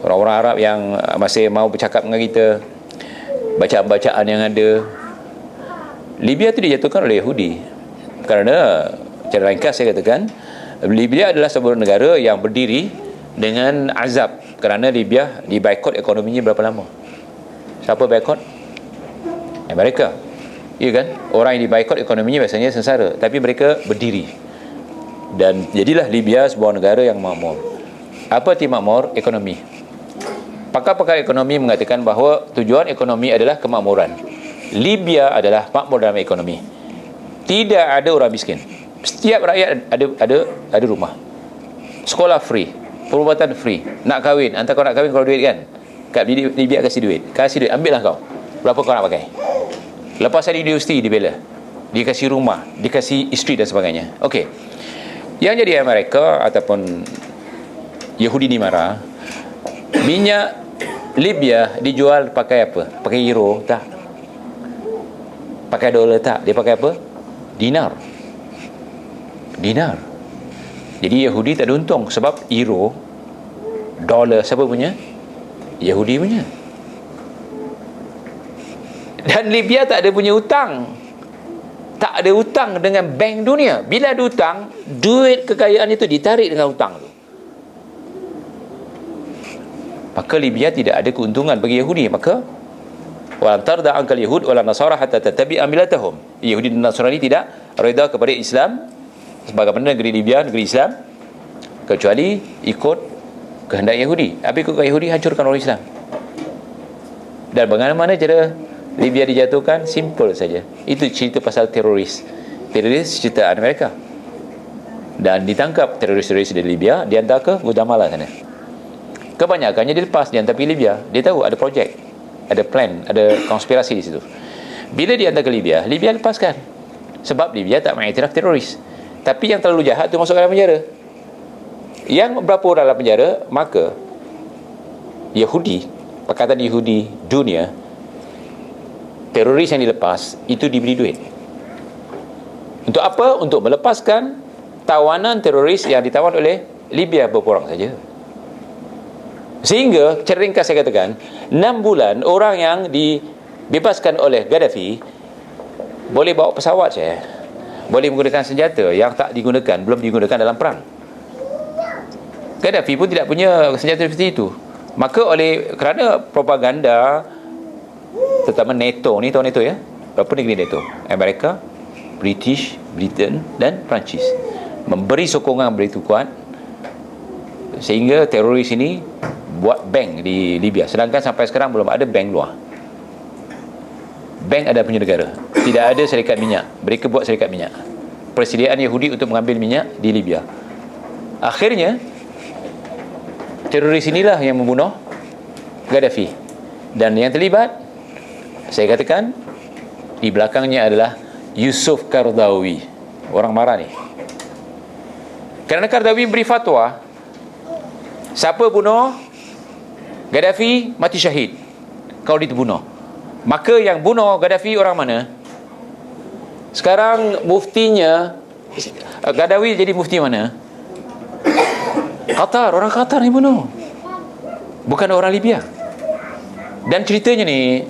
orang-orang Arab yang masih mau bercakap dengan kita, bacaan-bacaan yang ada, Libya itu dijatuhkan oleh Yahudi. Kerana secara ringkas saya katakan, Libya adalah sebuah negara yang berdiri dengan azab. Kerana Libya dibaikot ekonominya berapa lama? Siapa baikot? Amerika. Ya kan? Orang yang dibaikot ekonominya biasanya sengsara, tapi mereka berdiri. Dan jadilah Libya sebuah negara yang makmur. Apa arti makmur? Ekonomi. Pakar-pakar ekonomi mengatakan bahawa tujuan ekonomi adalah kemakmuran. Libya adalah makmur dalam ekonomi. Tidak ada orang miskin. Setiap rakyat ada rumah. Sekolah free, perubatan free. Nak kahwin, kau nak kahwin kalau duit kan. Kat Libya kasih duit. Ambillah kau. Berapa kau nak pakai? Lepas dari universiti dibela. Dia kasih rumah, dia kasih isteri dan sebagainya. Okey. Yang jadi Amerika ataupun Yahudi ni marah, minyak Libya dijual pakai apa? Pakai euro? Tak. Pakai dolar? Tak. Dia pakai apa? Dinar. Jadi Yahudi tak ada untung sebab euro, dolar siapa punya? Yahudi punya. Dan Libya tak ada punya hutang. Tak ada hutang dengan bank dunia. Bila ada hutang, duit kekayaan itu ditarik dengan hutang tu. Maka Libya tidak ada keuntungan bagi Yahudi. Maka walan tarda ankal yahud wala nasara hatta tattabi'a millatahum. Yahudi dan Nasrani tidak redha kepada Islam sebagaimana negeri Libya, negeri Islam, kecuali ikut kehendak Yahudi. Habis ikut Yahudi, hancurkan orang Islam. Dan bagaimana cara Libya dijatuhkan? Simple saja. Itu cerita pasal teroris ciptaan mereka. Dan ditangkap teroris-teroris di Libya, dihantar ke Guatemala sana. Kebanyakannya dilepas, dihantar pergi Libya. Dia tahu ada projek, ada plan, ada konspirasi di situ. Bila dihantar ke Libya, Libya lepaskan. Sebab Libya tak mengiktiraf teroris. Tapi yang terlalu jahat tu masuk dalam penjara. Yang berapa orang dalam penjara, maka Yahudi, Pakatan Yahudi dunia, teroris yang dilepas itu diberi duit. Untuk apa? Untuk melepaskan tawanan teroris yang ditawan oleh Libya beberapa orang saja. Sehingga secara ringkas saya katakan, 6 bulan orang yang dibebaskan oleh Gaddafi boleh bawa pesawat saya, boleh menggunakan senjata yang tak digunakan, belum digunakan dalam perang. Gaddafi pun tidak punya senjata seperti itu. Maka kerana propaganda, terutama NATO ni, tahu NATO ya? Berapa negeri NATO? Amerika, British, Britain dan Perancis memberi sokongan begitu kuat sehingga teroris ini buat bank di Libya. Sedangkan sampai sekarang belum ada bank luar. Bank ada punya negara. Tidak ada syarikat minyak. Mereka buat syarikat minyak. Persediaan Yahudi untuk mengambil minyak di Libya. Akhirnya teroris inilah yang membunuh Gaddafi. Dan yang terlibat, saya katakan, di belakangnya adalah Yusuf Qaradawi. Orang marah ni. Kerana Qaradawi beri fatwa, siapa bunuh Gaddafi mati syahid kalau dia terbunuh. Maka yang bunuh Gaddafi orang mana? Sekarang muftinya Qaradawi jadi mufti mana? Qatar. Orang Qatar ni bunuh, bukan orang Libya. Dan ceritanya ni,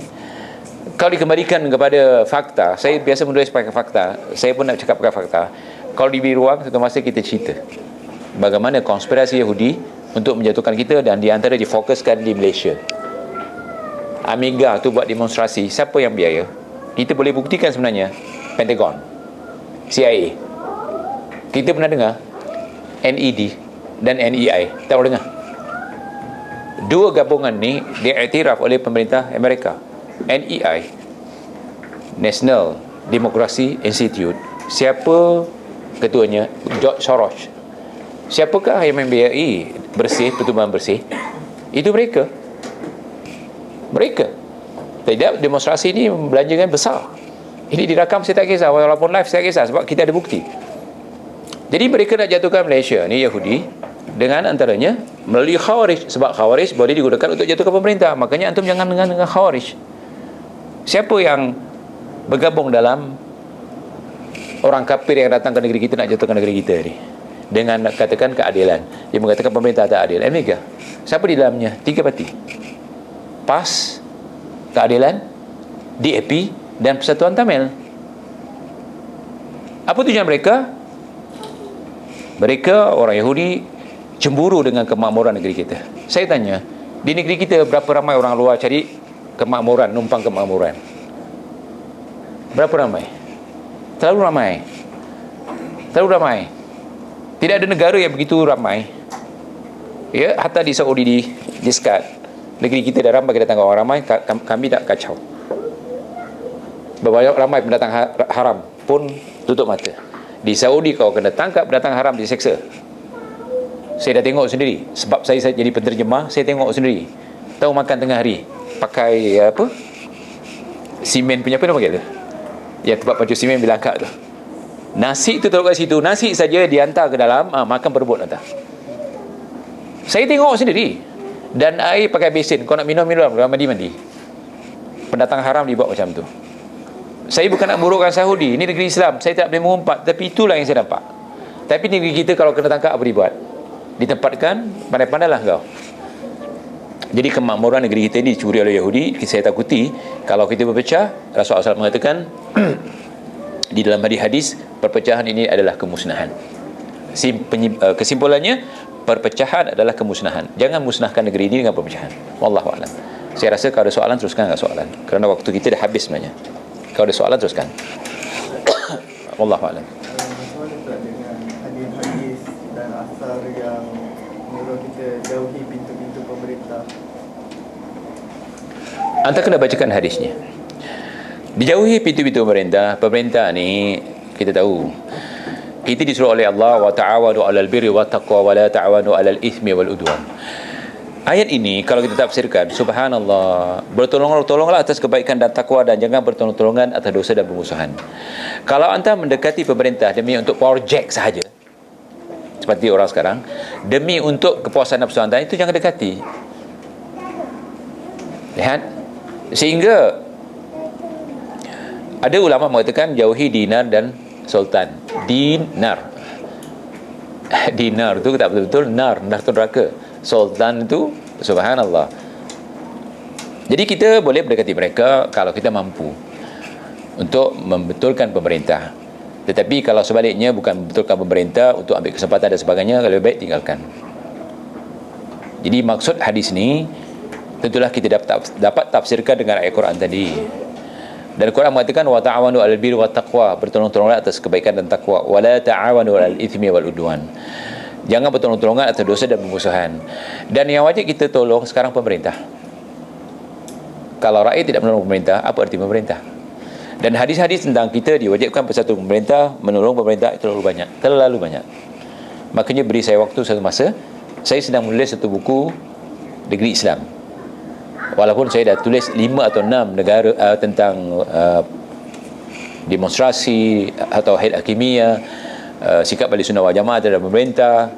kalau dikembalikan kepada fakta, saya biasa menulis pakai fakta, saya pun nak cakap pakai fakta. Kalau diberi ruang, satu masa kita cerita bagaimana konspirasi Yahudi untuk menjatuhkan kita, dan di antara difokuskan di Malaysia. Amiga tu buat demonstrasi, siapa yang biaya? Kita boleh buktikan sebenarnya Pentagon, CIA. Kita pernah dengar NED dan NEI, tak pernah dengar? Dua gabungan ni diiktiraf oleh pemerintah Amerika. NEI, National Democracy Institute, siapa ketuanya? George Soros. Siapakah yang membiayai pertumbuhan bersih? Itu mereka. Tidak, demonstrasi ini belanjakan besar. Ini dirakam, saya tak kisah. Walaupun live saya tak kisah, sebab kita ada bukti. Jadi mereka nak jatuhkan Malaysia ni, Yahudi, dengan antaranya melalui Khawarij. Sebab Khawarij boleh digunakan untuk jatuhkan pemerintah. Makanya antum jangan dengan Khawarij. Siapa yang bergabung dalam orang kafir yang datang ke negeri kita nak jatuhkan negeri kita ni dengan nak katakan keadilan? Dia mengatakan pemerintah tak adil. Amerika, siapa di dalamnya? 3 parti: PAS, Keadilan, DAP dan Persatuan Tamil. Apa tujuan mereka? Mereka, orang Yahudi, cemburu dengan kemakmuran negeri kita. Saya tanya, di negeri kita berapa ramai orang luar cari kemakmuran, numpang kemakmuran? Berapa ramai? Terlalu ramai. Tidak ada negara yang begitu ramai. Ya, hatta di Saudi di Skat, negeri kita dah ramai kedatangan orang ramai, kami tak kacau. Berbanyak ramai pendatang haram pun tutup mata. Di Saudi kau kena tangkap pendatang haram, diseksa. Saya dah tengok sendiri. Sebab saya jadi penterjemah, saya tengok sendiri. Tahu makan tengah hari pakai apa, simen punya, apa nama panggil tu, yang tempat pancur simen bilangkak tu. Nasi tu taruh kat situ, nasi saja dihantar ke dalam, makan berebut hantar. Saya tengok sendiri. Dan air pakai besin, kau nak minum, mandi. Pendatang haram dibuat macam tu. Saya bukan nak burukkan Saudi, ini negeri Islam, saya tak boleh mengumpat, tapi itulah yang saya nampak. Tapi negeri kita kalau kena tangkap, apa dibuat? Ditempatkan, pandai-pandailah kau. Jadi kemakmuran negeri kita ini dicuri oleh Yahudi. Saya takuti kalau kita berpecah, Rasulullah SAW mengatakan di dalam hadis, perpecahan ini adalah kemusnahan. Kesimpulannya, perpecahan adalah kemusnahan. Jangan musnahkan negeri ini dengan perpecahan. Wallahu a'lam. Saya rasa kalau ada soalan, teruskan dengan soalan, kerana waktu kita dah habis sebenarnya. Kalau ada soalan, teruskan. Wallahu a'lam. Bagaimana Ustaz dengan hadis-hadis dan asar yang menyuruh kita jauhi pintu-pintu pemerintah? Anda kena bacakan hadisnya. Dijauhi pintu-pintu pemerintah. Pemerintah ni kita tahu, kita disuruh oleh Allah, wa ta'awanu 'alal birri wat taqwa wa la ta'awanu 'alal itsmi wal udwan. Ayat ini kalau kita tafsirkan, subhanallah, bertolonglah atas kebaikan dan takwa, dan jangan bertolong-tolongan atas dosa dan permusuhan. Kalau anda mendekati pemerintah demi untuk projek sahaja, seperti orang sekarang, demi untuk kepuasan nafsu anda, itu jangan dekati. Lihat, sehingga ada ulama mengatakan jauhi dinar dan sultan. Dinar tu tak betul-betul nar tu neraka. Sultan itu subhanallah. Jadi kita boleh mendekati mereka kalau kita mampu untuk membetulkan pemerintah. Tetapi kalau sebaliknya, bukan membetulkan pemerintah untuk ambil kesempatan dan sebagainya, lebih baik tinggalkan. Jadi maksud hadis ni tentulah kita dapat tafsirkan dengan ayat Quran tadi. Dan Quran mengatakan wa ta'awanu 'alal birri wat taqwa, bertolong-tolonglah atas kebaikan dan takwa, wa la ta'awanu 'alal itsmi wal udwan. Jangan bertolong-tolongan atas dosa dan permusuhan. Dan yang wajib kita tolong sekarang pemerintah. Kalau rakyat tidak menolong pemerintah, apa arti pemerintah? Dan hadis-hadis tentang kita diwajibkan bersatu pemerintah, menolong pemerintah, itu terlalu banyak. Makanya beri saya waktu satu masa. Saya sedang menulis satu buku negeri Islam. Walaupun saya dah tulis 5 atau 6 negara tentang demonstrasi atau haid hakimiyah, sikap ahli sunnah wal jamaah terhadap pemerintah,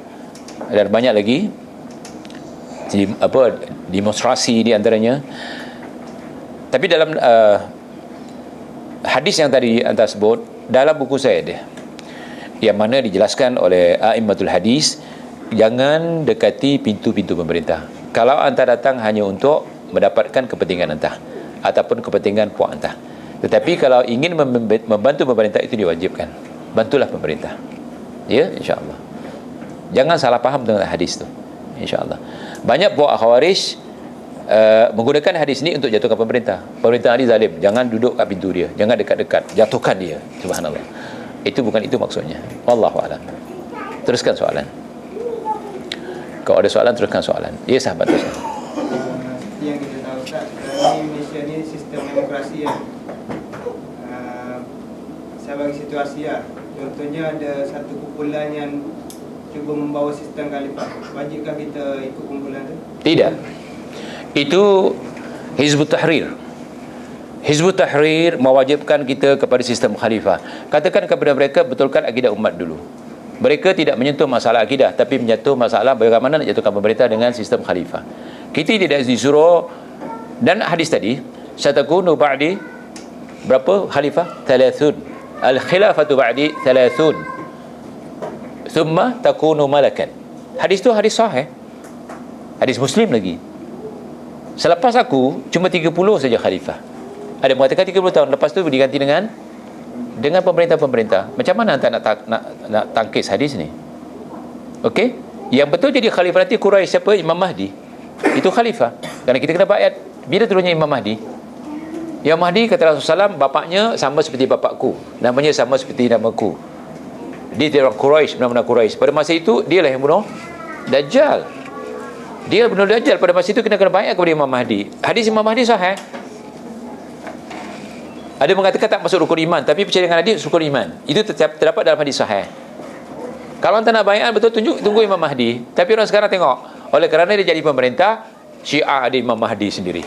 dan banyak lagi demonstrasi di antaranya. Tapi dalam hadis yang tadi anda sebut, dalam buku saya dia, yang mana dijelaskan oleh a'immatul hadis, jangan dekati pintu-pintu pemerintah. Kalau anda datang hanya untuk mendapatkan kepentingan anda ataupun kepentingan puak anda. Tetapi kalau ingin membantu pemerintah, itu diwajibkan. Bantulah pemerintah. Ya, insya-Allah. Jangan salah faham dengan hadis tu. Insya-Allah. Banyak puak khawarij menggunakan hadis ni untuk jatuhkan pemerintah. Pemerintah ni zalim, jangan duduk kat pintu dia, jangan dekat-dekat, jatuhkan dia. Subhanallah. Itu bukan itu maksudnya. Wallahu a'lam. Teruskan soalan. Kalau ada soalan, teruskan soalan. Ya sahabat, teruskan. Seperti yang kita tahu Ustaz, sekarang Malaysia ni sistem demokrasi ya. Saya bagi situasi ya. Contohnya ada satu kumpulan yang cuba membawa sistem khalifah. Wajibkah kita ikut kumpulan itu? Tidak. Itu Hizbut Tahrir. Hizbut Tahrir mewajibkan kita kepada sistem khalifah. Katakan kepada mereka, betulkan akidah umat dulu. Mereka tidak menyentuh masalah akidah, tapi menyentuh masalah bagaimana nak jatuhkan pemerintah dengan sistem khalifah. Kita tidak disuruh. Dan hadis tadi, satakunu ba'di berapa khalifah? 30. Al-khilafatu ba'di 30 thumma takunu malakan. Hadis tu hadis sahih, hadis Muslim lagi. Selepas aku cuma 30 saja khalifah. Ada mengatakan 30 tahun, lepas tu diganti dengan pemerintah-pemerintah. Macam mana anda nak tangkis hadis ni? Okey, yang betul jadi khalifah nanti Quraisy siapa? Imam Mahdi. Itu khalifah. Kerana kita kena bayat bila turunnya Imam Mahdi. Yang Mahdi, kata Rasulullah SAW, bapaknya sama seperti bapakku, namanya sama seperti namaku. Dia orang Quraisy, benar-benar Quraisy. Pada masa itu, dialah yang bunuh Dajjal. Dia benar Dajjal pada masa itu kena bayar kepada Imam Mahdi. Hadis Imam Mahdi sahih. Ada mengatakan tak masuk rukun iman, tapi percaya dengan hadis rukun iman. Itu terdapat dalam hadis sahih. Kalau anda nak bayar betul, tunggu Imam Mahdi. Tapi orang sekarang tengok, oleh kerana dia jadi pemerintah, Syiah ada Imam Mahdi sendiri.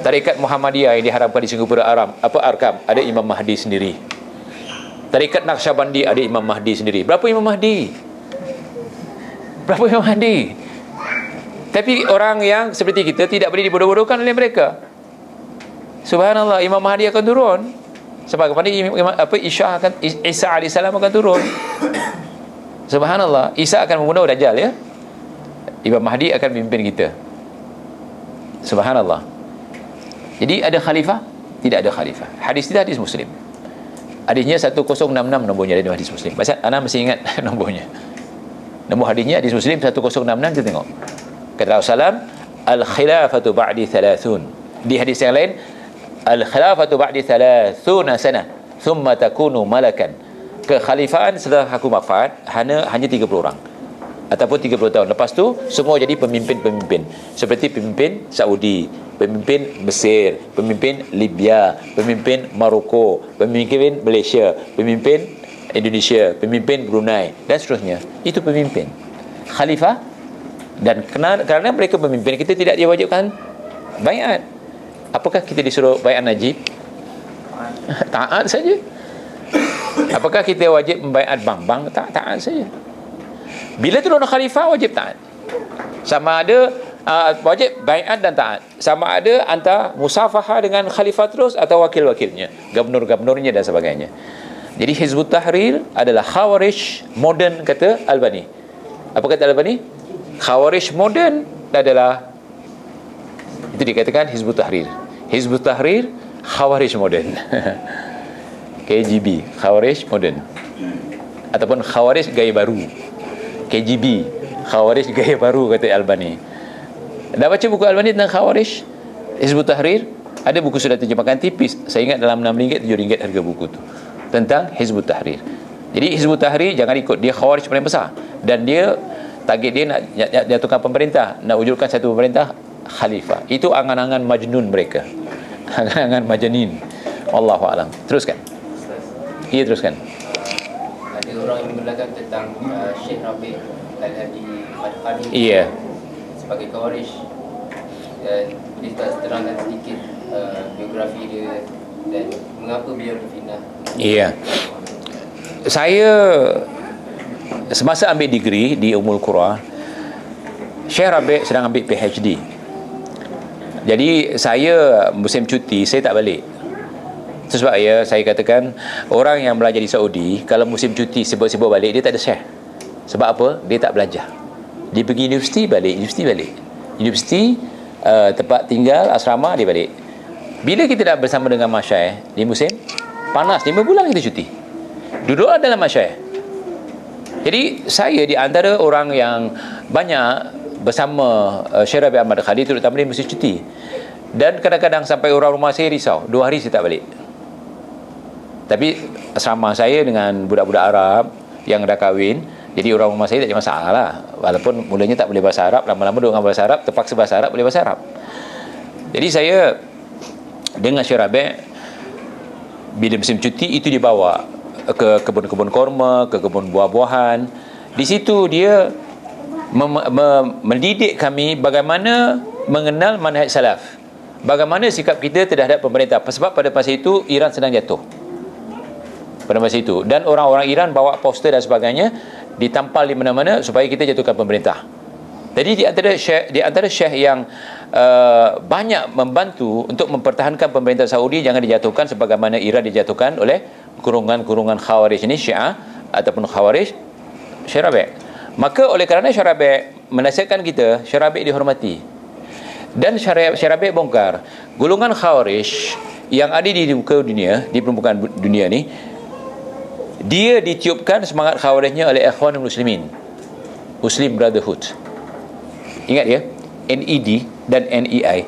Tarekat Muhammadiyah yang diharapkan di Singapura Arkam ada Imam Mahdi sendiri. Tarekat Naqsyabandi ada Imam Mahdi sendiri. Berapa Imam Mahdi? Berapa Imam Mahdi? Tapi orang yang seperti kita tidak boleh dibodoh-bodohkan oleh mereka. Subhanallah, Imam Mahdi akan turun. Sebagaimana Isa AS akan turun. Subhanallah, Isa akan membunuh Dajjal, ya. Imam Mahdi akan memimpin kita. Subhanallah. Jadi ada khalifah? Tidak ada khalifah. Hadis itu hadis Muslim. Hadisnya 1066 nombornya dari hadis Muslim. Pasal ana masih ingat nombornya. Nombor hadisnya hadis Muslim 1066, kita tengok. Kata Rasulullah, al-khilafatu ba'di 30. Di hadis yang lain, al-khilafatu ba'di 30 sana thumma takunu malakan. Kekhalifahan setelah aku wafat hanya 30 orang ataupun 30 tahun. Lepas tu semua jadi pemimpin-pemimpin, seperti pemimpin Saudi, pemimpin Mesir, pemimpin Libya, pemimpin Maroko, pemimpin Malaysia, pemimpin Indonesia, pemimpin Brunei dan seterusnya. Itu pemimpin khalifah. Dan kerana mereka pemimpin, kita tidak diwajibkan baiat. Apakah kita disuruh baiat Najib? Taat saja. Apakah kita wajib membaiat bang-bang? Taat saja. Bila turun khalifah, wajib taat. Sama ada wajib baiat dan taat. Sama ada antara musafahah dengan khalifah terus atau wakil-wakilnya, gubernur-gubernurnya dan sebagainya. Jadi Hizbut Tahrir adalah Khawarij moden, kata Albani. Apa kata Albani? Khawarij moden adalah, itu dikatakan Hizbut Tahrir. Hizbut Tahrir Khawarij moden. KGB Khawarij moden, ataupun Khawarij gaya baru. KGB Khawarij gaya baru, kata Albani. Dah baca buku Albani tentang Khawarij Hizbut Tahrir? Ada buku sudah terjemahkan tipis, saya ingat dalam RM6, RM7 harga buku tu, tentang Hizbut Tahrir. Jadi Hizbut Tahrir jangan ikut, dia Khawarij paling besar, dan dia target dia nak jatuhkan pemerintah, nak wujudkan satu pemerintah khalifah. Itu angan-angan majnun mereka. Angan-angan majnin. Wallahu alam. Teruskan. Iya, teruskan. Ada orang yang mengatakan tentang Syekh Rabi' Al-Hadi Madkhali, Iya. sebagai Khawarij, dan boleh tak terangkan sedikit biografi dia dan mengapa beliau difitnah? Iya. Saya semasa ambil degree di Ummul Qura, Syekh Rabi' sedang ambil PhD. Jadi saya musim cuti, saya tak balik. Itu sebab saya katakan, orang yang belajar di Saudi, kalau musim cuti sibuk-sibuk balik, dia tak ada syekh. Sebab apa? Dia tak belajar. Dia pergi universiti balik, universiti tempat tinggal asrama, dia balik. Bila kita dah bersama dengan masyayikh di musim panas, 5 bulan kita cuti, duduklah dalam masyayikh. Jadi saya di antara orang yang banyak bersama Syekh Rabi' Ahmad Khali, terutama di musim cuti. Dan kadang-kadang sampai orang rumah saya risau, 2 hari saya tak balik. Tapi asrama saya dengan budak-budak Arab yang dah kahwin, jadi orang rumah saya tak ada masalah lah. Walaupun mulanya tak boleh bahasa Arab, lama-lama duduk dengan bahasa Arab, terpaksa bahasa Arab, boleh bahasa Arab. Jadi saya dengan Syekh Rabi', bila musim cuti itu dibawa ke kebun-kebun korma, ke kebun buah-buahan. Di situ dia mendidik kami bagaimana mengenal manhaj salaf, bagaimana sikap kita terhadap pemerintah. Sebab pada masa itu Iran sedang jatuh pada masa itu, dan orang-orang Iran bawa poster dan sebagainya, ditampal di mana-mana supaya kita jatuhkan pemerintah. Jadi di antara syekh yang banyak membantu untuk mempertahankan pemerintah Saudi jangan dijatuhkan sebagaimana Iran dijatuhkan oleh kurungan-kurungan Khawarij ini, Syiah ataupun Khawarij, Syekh Rabi'. Maka oleh kerana Syekh Rabi' menasihatkan kita, Syekh Rabi' dihormati. Dan Syekh Rabi' bongkar golongan Khawarij yang ada di muka dunia, di permukaan dunia ni. Dia ditiupkan semangat Khawarijnya oleh Ikhwanul Muslimin, Muslim Brotherhood. Ingat ya, NED dan NEI,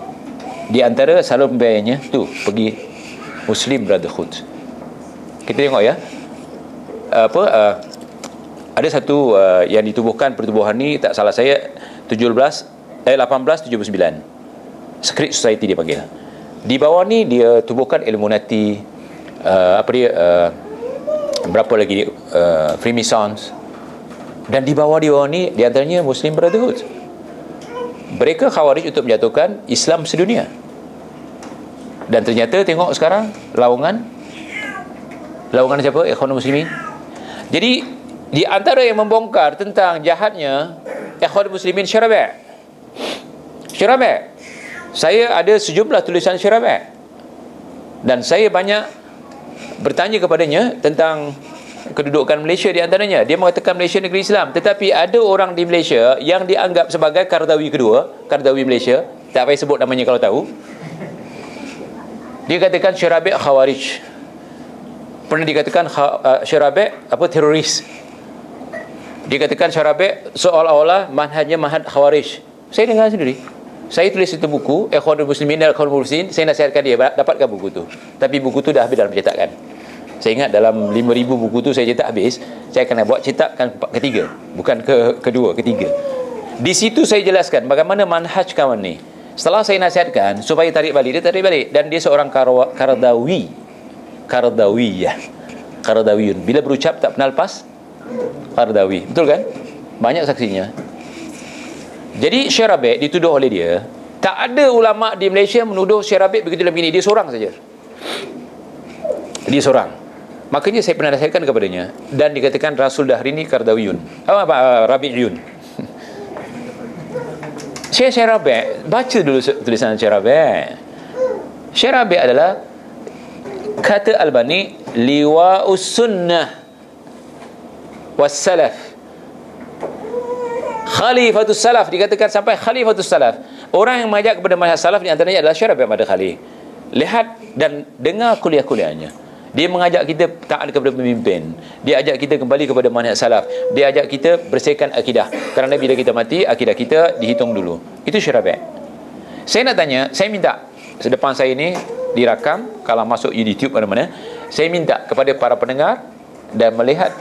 di antara salur pembiayanya tu pergi Muslim Brotherhood. Kita tengok ya, ada satu yang ditubuhkan pertubuhan ni, tak salah saya 1879. Secret Society dia panggil. Di bawah ni dia tubuhkan Illuminati, berapa lagi, Freemasons, dan di bawah ni di antaranya Muslim Brotherhood. Mereka khawarij untuk menjatuhkan Islam sedunia. Dan ternyata tengok sekarang lawangan siapa? Ikhwanul Muslimin. Jadi di antara yang membongkar tentang jahatnya Ikhwanul Muslimin Syarabi'. Saya ada sejumlah tulisan Syarabi', dan saya banyak bertanya kepadanya tentang kedudukan Malaysia. Di antaranya dia mengatakan Malaysia negeri Islam, tetapi ada orang di Malaysia yang dianggap sebagai Qaradawi kedua, Qaradawi Malaysia, tak payah sebut namanya kalau tahu. Dia katakan Syarabi' Khawarij. Pernah dikatakan Syarabi' teroris. Dia katakan Syarabi' seolah-olah manhajnya manhaj Khawarij. Saya dengar sendiri. Saya tulis satu buku, Ikhwanul Muslimin dan Ikhwanul Muslimin. Saya nasihatkan dia dapatkan buku tu. Tapi buku tu dah habis dalam cetakan. Saya ingat dalam 5,000 buku tu saya cetak habis. Saya akan buat cetakan ketiga, bukan kedua, ketiga. Di situ saya jelaskan bagaimana manhaj kawan ni. Setelah saya nasihatkan supaya tarik balik, dia tarik balik. Dan dia seorang Qaradawiyun. Bila berucap tak pernah lepas Qaradawi. Betul kan? Banyak saksinya. Jadi Syarabi' dituduh oleh dia. Tak ada ulama di Malaysia menuduh Syarabi' begitu dalam ini. Dia seorang saja. Dia seorang. Makanya saya pernah nasihatkan kepadanya, dan dikatakan Rasul Dahri ni Qaradawiyun. Rabi'iyun. Syarabi', baca dulu tulisan Syarabi'. Syarabi' adalah, kata Albani, liwa'us sunnah wassalaf, khalifatus salaf. Dikatakan sampai khalifatus salaf. Orang yang mengajak kepada manhaj salaf di antaranya adalah Syarabi' Madkhali. Lihat dan dengar kuliah-kuliahnya. Dia mengajak kita taat kepada pemimpin. Dia ajak kita kembali kepada manhaj salaf. Dia ajak kita bersihkan akidah. Kerana bila kita mati, akidah kita dihitung dulu. Itu Syarabi'. Saya nak tanya, saya minta sedepan saya ni dirakam, kalau masuk YouTube mana-mana, saya minta kepada para pendengar dan melihat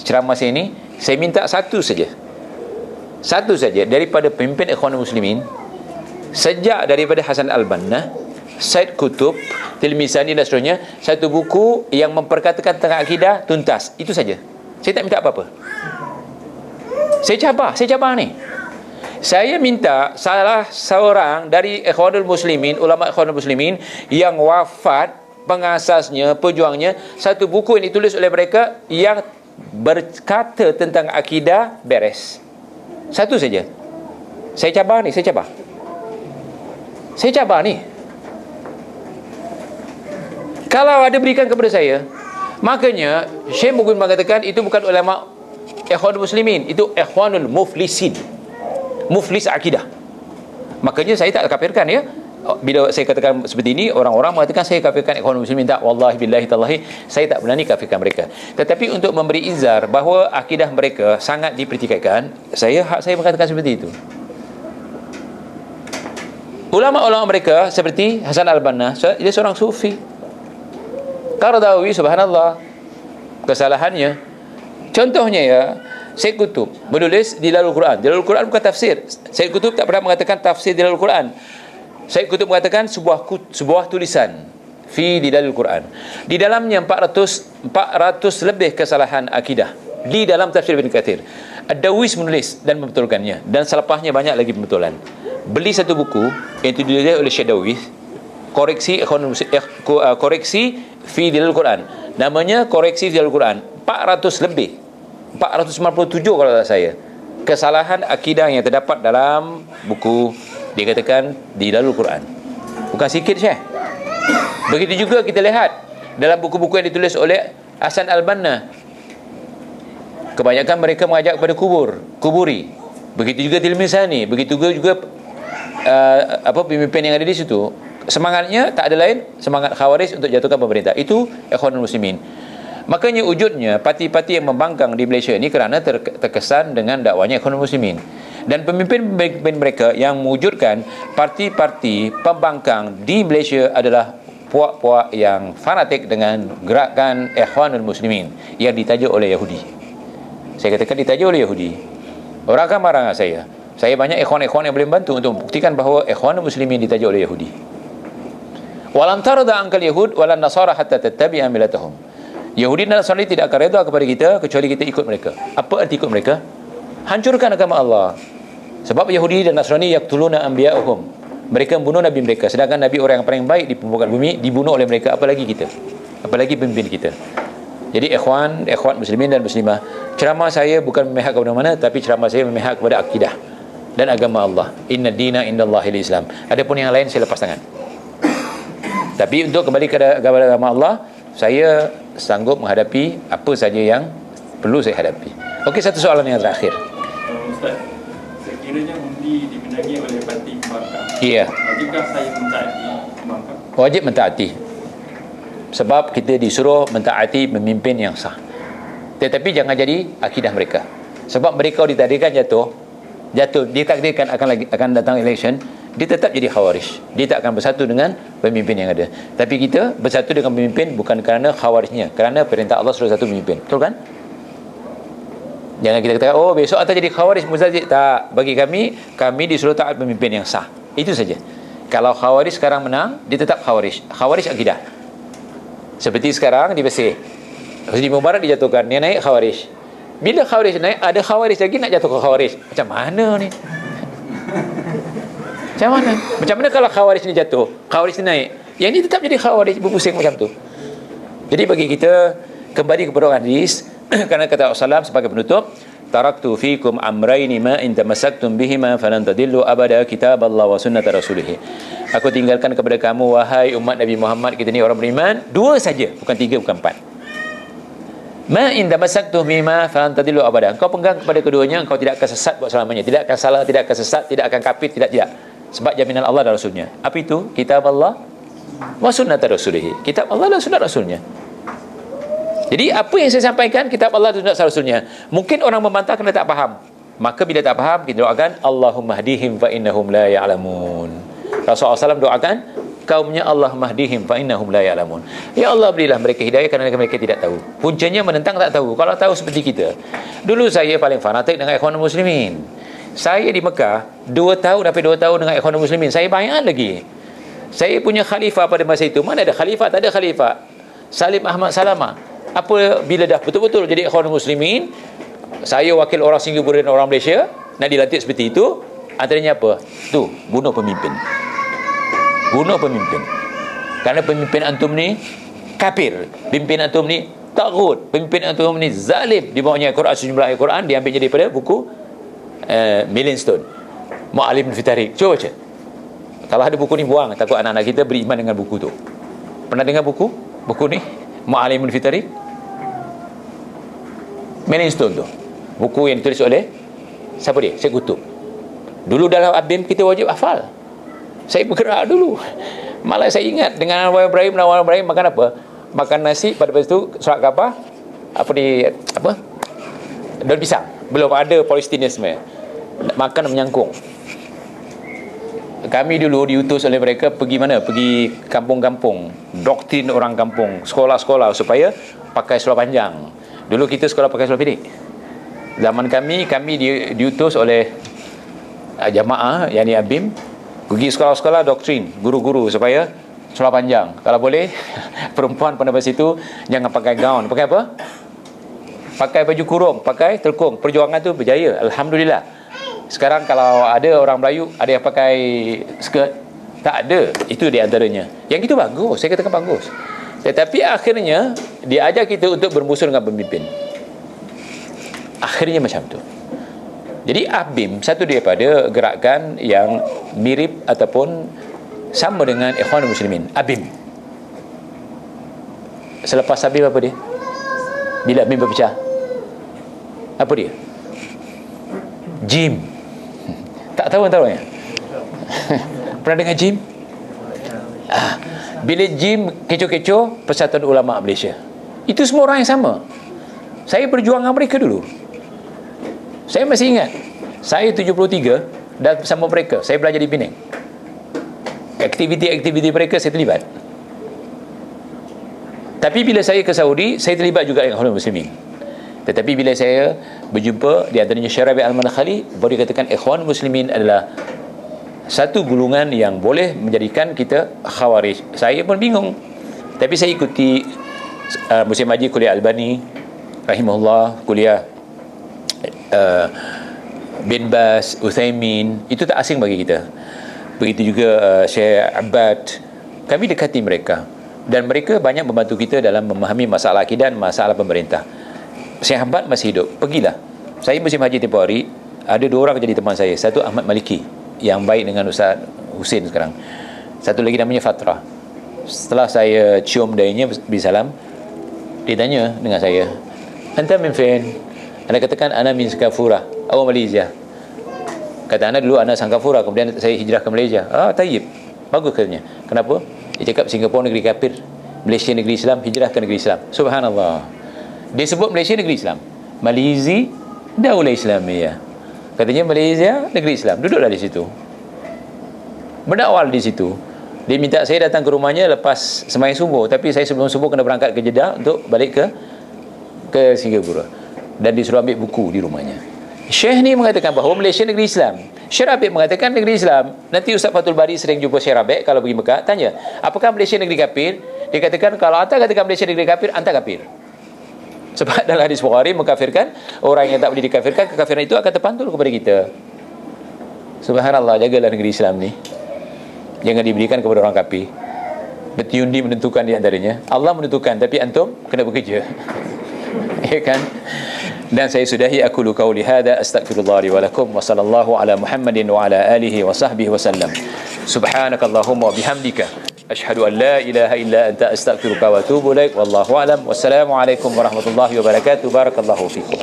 ceramah saya ni, saya minta satu saja daripada pemimpin Ikhwanul Muslimin, sejak daripada Hasan Al-Banna, Said Qutb, Tilmisani dan seterusnya, satu buku yang memperkatakan tentang akidah tuntas. Itu saja. Saya tak minta apa-apa. Saya cabar ni. Saya minta salah seorang dari Ikhwanul Muslimin, ulama Ikhwanul Muslimin yang wafat, pengasasnya, pejuangnya, satu buku yang ditulis oleh mereka yang berkata tentang akidah beres. Satu saja. Saya cabar ni. Kalau ada berikan kepada saya, makanya Syekh Mughun mengatakan itu bukan ulama Ikhwanul Muslimin, itu Ikhwanul Muflisin, muflis akidah. Makanya saya tak kafirkan ya. Bila saya katakan seperti ini, orang-orang mengatakan saya kafirkan Ikhwanul Muslimin. Tak, wallahi billahi tallahi, saya tak berani kafirkan mereka. Tetapi untuk memberi izar bahawa akidah mereka sangat dipertikaikan, hak saya mengatakan seperti itu. Ulama-ulama mereka seperti Hasan Al-Banna, dia seorang sufi. Qaradawi, subhanallah, kesalahannya. Contohnya ya, Said Qutb menulis Dilalul Quran. Dilalul Quran bukan tafsir. Said Qutb tak pernah mengatakan tafsir Dilalul Quran. Said Qutb mengatakan sebuah tulisan fi Dilalul Quran. Di dalamnya 400 lebih kesalahan akidah di dalam tafsir Ibn Kathir. Ad-Dawis menulis dan membetulkannya, dan selepasnya banyak lagi pembetulan. Beli satu buku yang ditulis oleh Syekh Dawis, koreksi fi Dilalul Quran. Namanya koreksi Dilalul Quran. 400 lebih, 497 kalau tak saya, kesalahan akidah yang terdapat dalam buku dikatakan di Dilalul Quran. Bukan sikit, Syekh. Begitu juga kita lihat dalam buku-buku yang ditulis oleh Hasan Al-Banna. Kebanyakan mereka mengajak kepada kuburi. Begitu juga Tilmisani, begitu juga pemimpin yang ada di situ. Semangatnya tak ada lain, semangat Khawarij untuk jatuhkan pemerintah. Itu Ikhwanul Muslimin. Makanya wujudnya parti-parti yang membangkang di Malaysia ini kerana terkesan dengan dakwanya Ikhwanul Muslimin. Dan pemimpin-pemimpin mereka yang mewujudkan parti-parti pembangkang di Malaysia adalah puak-puak yang fanatik dengan gerakan Ikhwanul Muslimin yang ditajuk oleh Yahudi. Saya katakan ditajuk oleh Yahudi. Orang akan marah dengan saya. Saya banyak ikhwan-ikhwan yang boleh membantu untuk membuktikan bahawa ikhwan muslimin ditaja oleh Yahudi. Walam tarda angkal Yahud walan Nasara hatta tattabi'a millatahum. Yahudi dan Nasrani tidak akan redha kepada kita kecuali kita ikut mereka. Apa arti ikut mereka? Hancurkan agama Allah. Sebab Yahudi dan Nasrani yaqtuluna anbiya'ahum. Mereka membunuh nabi mereka, sedangkan nabi orang yang paling baik di permukaan bumi dibunuh oleh mereka, apalagi kita. Apalagi pemimpin kita. Jadi ikhwan muslimin dan muslimah, ceramah saya bukan memihak kepada mana, tapi ceramah saya memihak kepada akidah dan agama Allah. Inna dina indallahil Islam. Adapun yang lain saya lepas tangan. Tapi untuk kembali kepada agama Allah, saya sanggup menghadapi apa saja yang perlu saya hadapi. Okey, satu soalan yang terakhir. Ustaz, sekiranya undi dimenangi oleh parti pembangkang, Iya, wajibkah saya mentaati pembangkang? wajib mentaati. Sebab kita disuruh mentaati pemimpin yang sah. Tetapi jangan jadi akidah mereka. Sebab mereka ditakdirkan jatuh, ditakdirkan akan datang election, dia tetap jadi khawarij. Dia tak akan bersatu dengan pemimpin yang ada. Tapi kita bersatu dengan pemimpin bukan kerana khawarijnya, kerana perintah Allah suruh satu pemimpin. Betul kan? Jangan kita katakan, oh besok atas jadi khawarij mustazid. Tak, bagi kami disuruh taat pemimpin yang sah. Itu saja. Kalau khawarij sekarang menang, dia tetap khawarij. Khawarij akidah. Seperti sekarang di Besir, Husni Mubarak dijatuhkan, dia naik khawarij. Bila khawarij naik, ada khawarij lagi nak jatuh ke khawarij. Macam mana ni? Macam mana kalau khawarij ni jatuh, khawarij ni naik, yang ni tetap jadi khawarij, berpusing macam tu. Jadi bagi kita kembali kepada hadis, kerana kata Rasulullah sebagai penutup, taraktu fikum amrayni ma in tamassaktum bihima falan tadillu abada, kitab Allah wa sunnat rasulih. Aku tinggalkan kepada kamu wahai umat Nabi Muhammad, kita ni orang beriman, dua saja, bukan tiga, bukan empat. Ma in tamassaktum bihima falan tadillu abada. Engkau pegang kepada keduanya, engkau tidak akan sesat buat selamanya. Tidak akan salah, tidak akan sesat, tidak akan kafir, tidak. Sebab jaminan Allah dan Rasulnya. Apa itu? Kitab Allah wa sunnat rasulih. Kitab Allah dan sunnat Rasulnya. Jadi apa yang saya sampaikan, kitab Allah dan sunnat Rasulnya. Mungkin orang membantah kerana tak faham. Maka bila tak faham, kita doakan Allahumma hdihim fa innahum la ya'lamun. Rasulullah SAW doakan kaumnya, Allahumma hdihim fa innahum la ya'lamun. Ya Allah, berilah mereka hidayah kerana mereka tidak tahu. Puncanya menentang tak tahu. Kalau tahu seperti kita. Dulu saya paling fanatik dengan ikhwan muslimin. Saya di Mekah 2 tahun sampai 2 tahun dengan ikhwan muslimin. Saya bayar lagi. Saya punya khalifah pada masa itu. Mana ada khalifah? Tak ada khalifah. Salim Ahmad Salamah. Apa bila dah betul-betul jadi ikhwan muslimin, saya wakil orang Singapura dan orang Malaysia, nak dilantik seperti itu, antaranya apa? Tu, bunuh pemimpin. Bunuh pemimpin. Kerana pemimpin antum ni kafir. Pemimpin antum ni taghut. Pemimpin antum ni zalim. Di bawahnya Quran, sejumlah ayat Quran diambilnya daripada buku Millingstone, Mu'alim fi Tarikh. Cuba baca. Kalau ada buku ni buang, takut anak-anak kita beriman dengan buku tu. Pernah dengar buku ni Mu'alim fi Tarikh? Millingstone tu. Buku yang ditulis oleh siapa dia? Syekh Qutb. Dulu dalam Abim kita wajib hafal. Saya bergerak dulu. Malah saya ingat dengan Anwar Ibrahim makan apa? Makan nasi, pada lepas tu surat khabar daun pisang. Belum ada Palestinisme. Makan menyangkung. Kami dulu diutus oleh mereka pergi mana? Pergi kampung-kampung, doktrin orang kampung, sekolah-sekolah supaya pakai seluar panjang. Dulu kita sekolah pakai seluar pendek. Zaman kami diutus oleh jamaah, yakni Abim, pergi sekolah-sekolah doktrin, guru-guru supaya seluar panjang. Kalau boleh perempuan pada masa itu jangan pakai gaun. Pakai apa? Pakai baju kurung, pakai telkung. Perjuangan tu berjaya, alhamdulillah. Sekarang kalau ada orang Melayu ada yang pakai skirt, tak ada. Itu di antaranya. Yang itu bagus, saya katakan bagus. Tetapi akhirnya dia ajar kita untuk bermusuh dengan pemimpin. Akhirnya macam tu. Jadi Abim satu daripada gerakan yang mirip ataupun sama dengan Ikhwan Muslimin. Abim. Selepas Abim apa dia? Bila Abim berpecah, apa dia? Jim. Tak tahu antaranya. Pernah dengar Jim? Bila Jim kecoh-kecoh, Persatuan Ulama Malaysia. Itu semua orang yang sama. Saya berjuang dengan mereka dulu. Saya masih ingat. Saya 73 dan bersama mereka. Saya belajar di Penang. Aktiviti-aktiviti mereka saya terlibat. Tapi bila saya ke Saudi, saya terlibat juga dengan orang muslimin. Tetapi bila saya berjumpa di antaranya Syekh Rabi' Al-Madkhali, boleh dikatakan ikhwan muslimin adalah satu golongan yang boleh menjadikan kita khawarij. Saya pun bingung, tapi saya ikuti musim haji kuliah Albani rahimahullah, kuliah Bin Bas, Uthaymin, itu tak asing bagi kita. Begitu juga Syekh Abbad. Kami dekati mereka dan mereka banyak membantu kita dalam memahami masalah akidah dan masalah pemerintah. Syekh Abbad masih hidup, pergilah. Saya musim haji tempoh hari, ada 2 orang jadi teman saya. Satu Ahmad Maliki yang baik dengan Ustaz Husin sekarang. Satu lagi namanya Fatra. Setelah saya cium dahinya bisalam, dia tanya dengan saya, "Anta min fin?" Anda katakan, "Ana min Singapura." "Oh, Malaysia." Kata anak dulu anak Singapura, kemudian saya hijrah ke Malaysia. "Ah, tayyib." Bagus katanya. Kenapa? Dia cakap Singapura negeri kafir, Malaysia negeri Islam, hijrah ke negeri Islam. Subhanallah. Dia sebut Malaysia negeri Islam, Malaysia daulah Islamiyah. Katanya Malaysia negeri Islam, duduklah di situ, berdakwah di situ. Dia minta saya datang ke rumahnya lepas sembahyang subuh, tapi saya sebelum subuh kena berangkat ke Jeddah untuk balik ke Singapura, dan disuruh ambil buku di rumahnya. Syekh ni mengatakan bahawa Malaysia negeri Islam. Syekh Rabi' mengatakan negeri Islam. Nanti Ustaz Fatul Bari sering jumpa Syekh Rabi' kalau pergi Mekah, tanya, apakah Malaysia negeri kafir? Dia katakan, kalau anda katakan Malaysia negeri kafir, anda kafir. Sebab dalam hadis Bukhari mengkafirkan orang yang tak boleh dikafirkan, kekafiran itu akan terpantul kepada kita. Subhanallah, jagalah negeri Islam ni, jangan diberikan kepada orang kafir. Betiundi menentukan di antaranya, Allah menentukan, tapi antum kena bekerja. Ya kan? Dan saya sudahi, aku lu qauli hadza, astaghfirullah li wa lakum, wa sallallahu ala Muhammadin wa ala alihi wa sahbihi wa sallam. Subhanakallahumma wa bihamdika, asyhadu an la ilaha illa anta, astaghfiruka wa atubu ilaik. Wallahu alam. Wassalamu alaikum warahmatullahi wabarakatuh. Barakallahu fikum.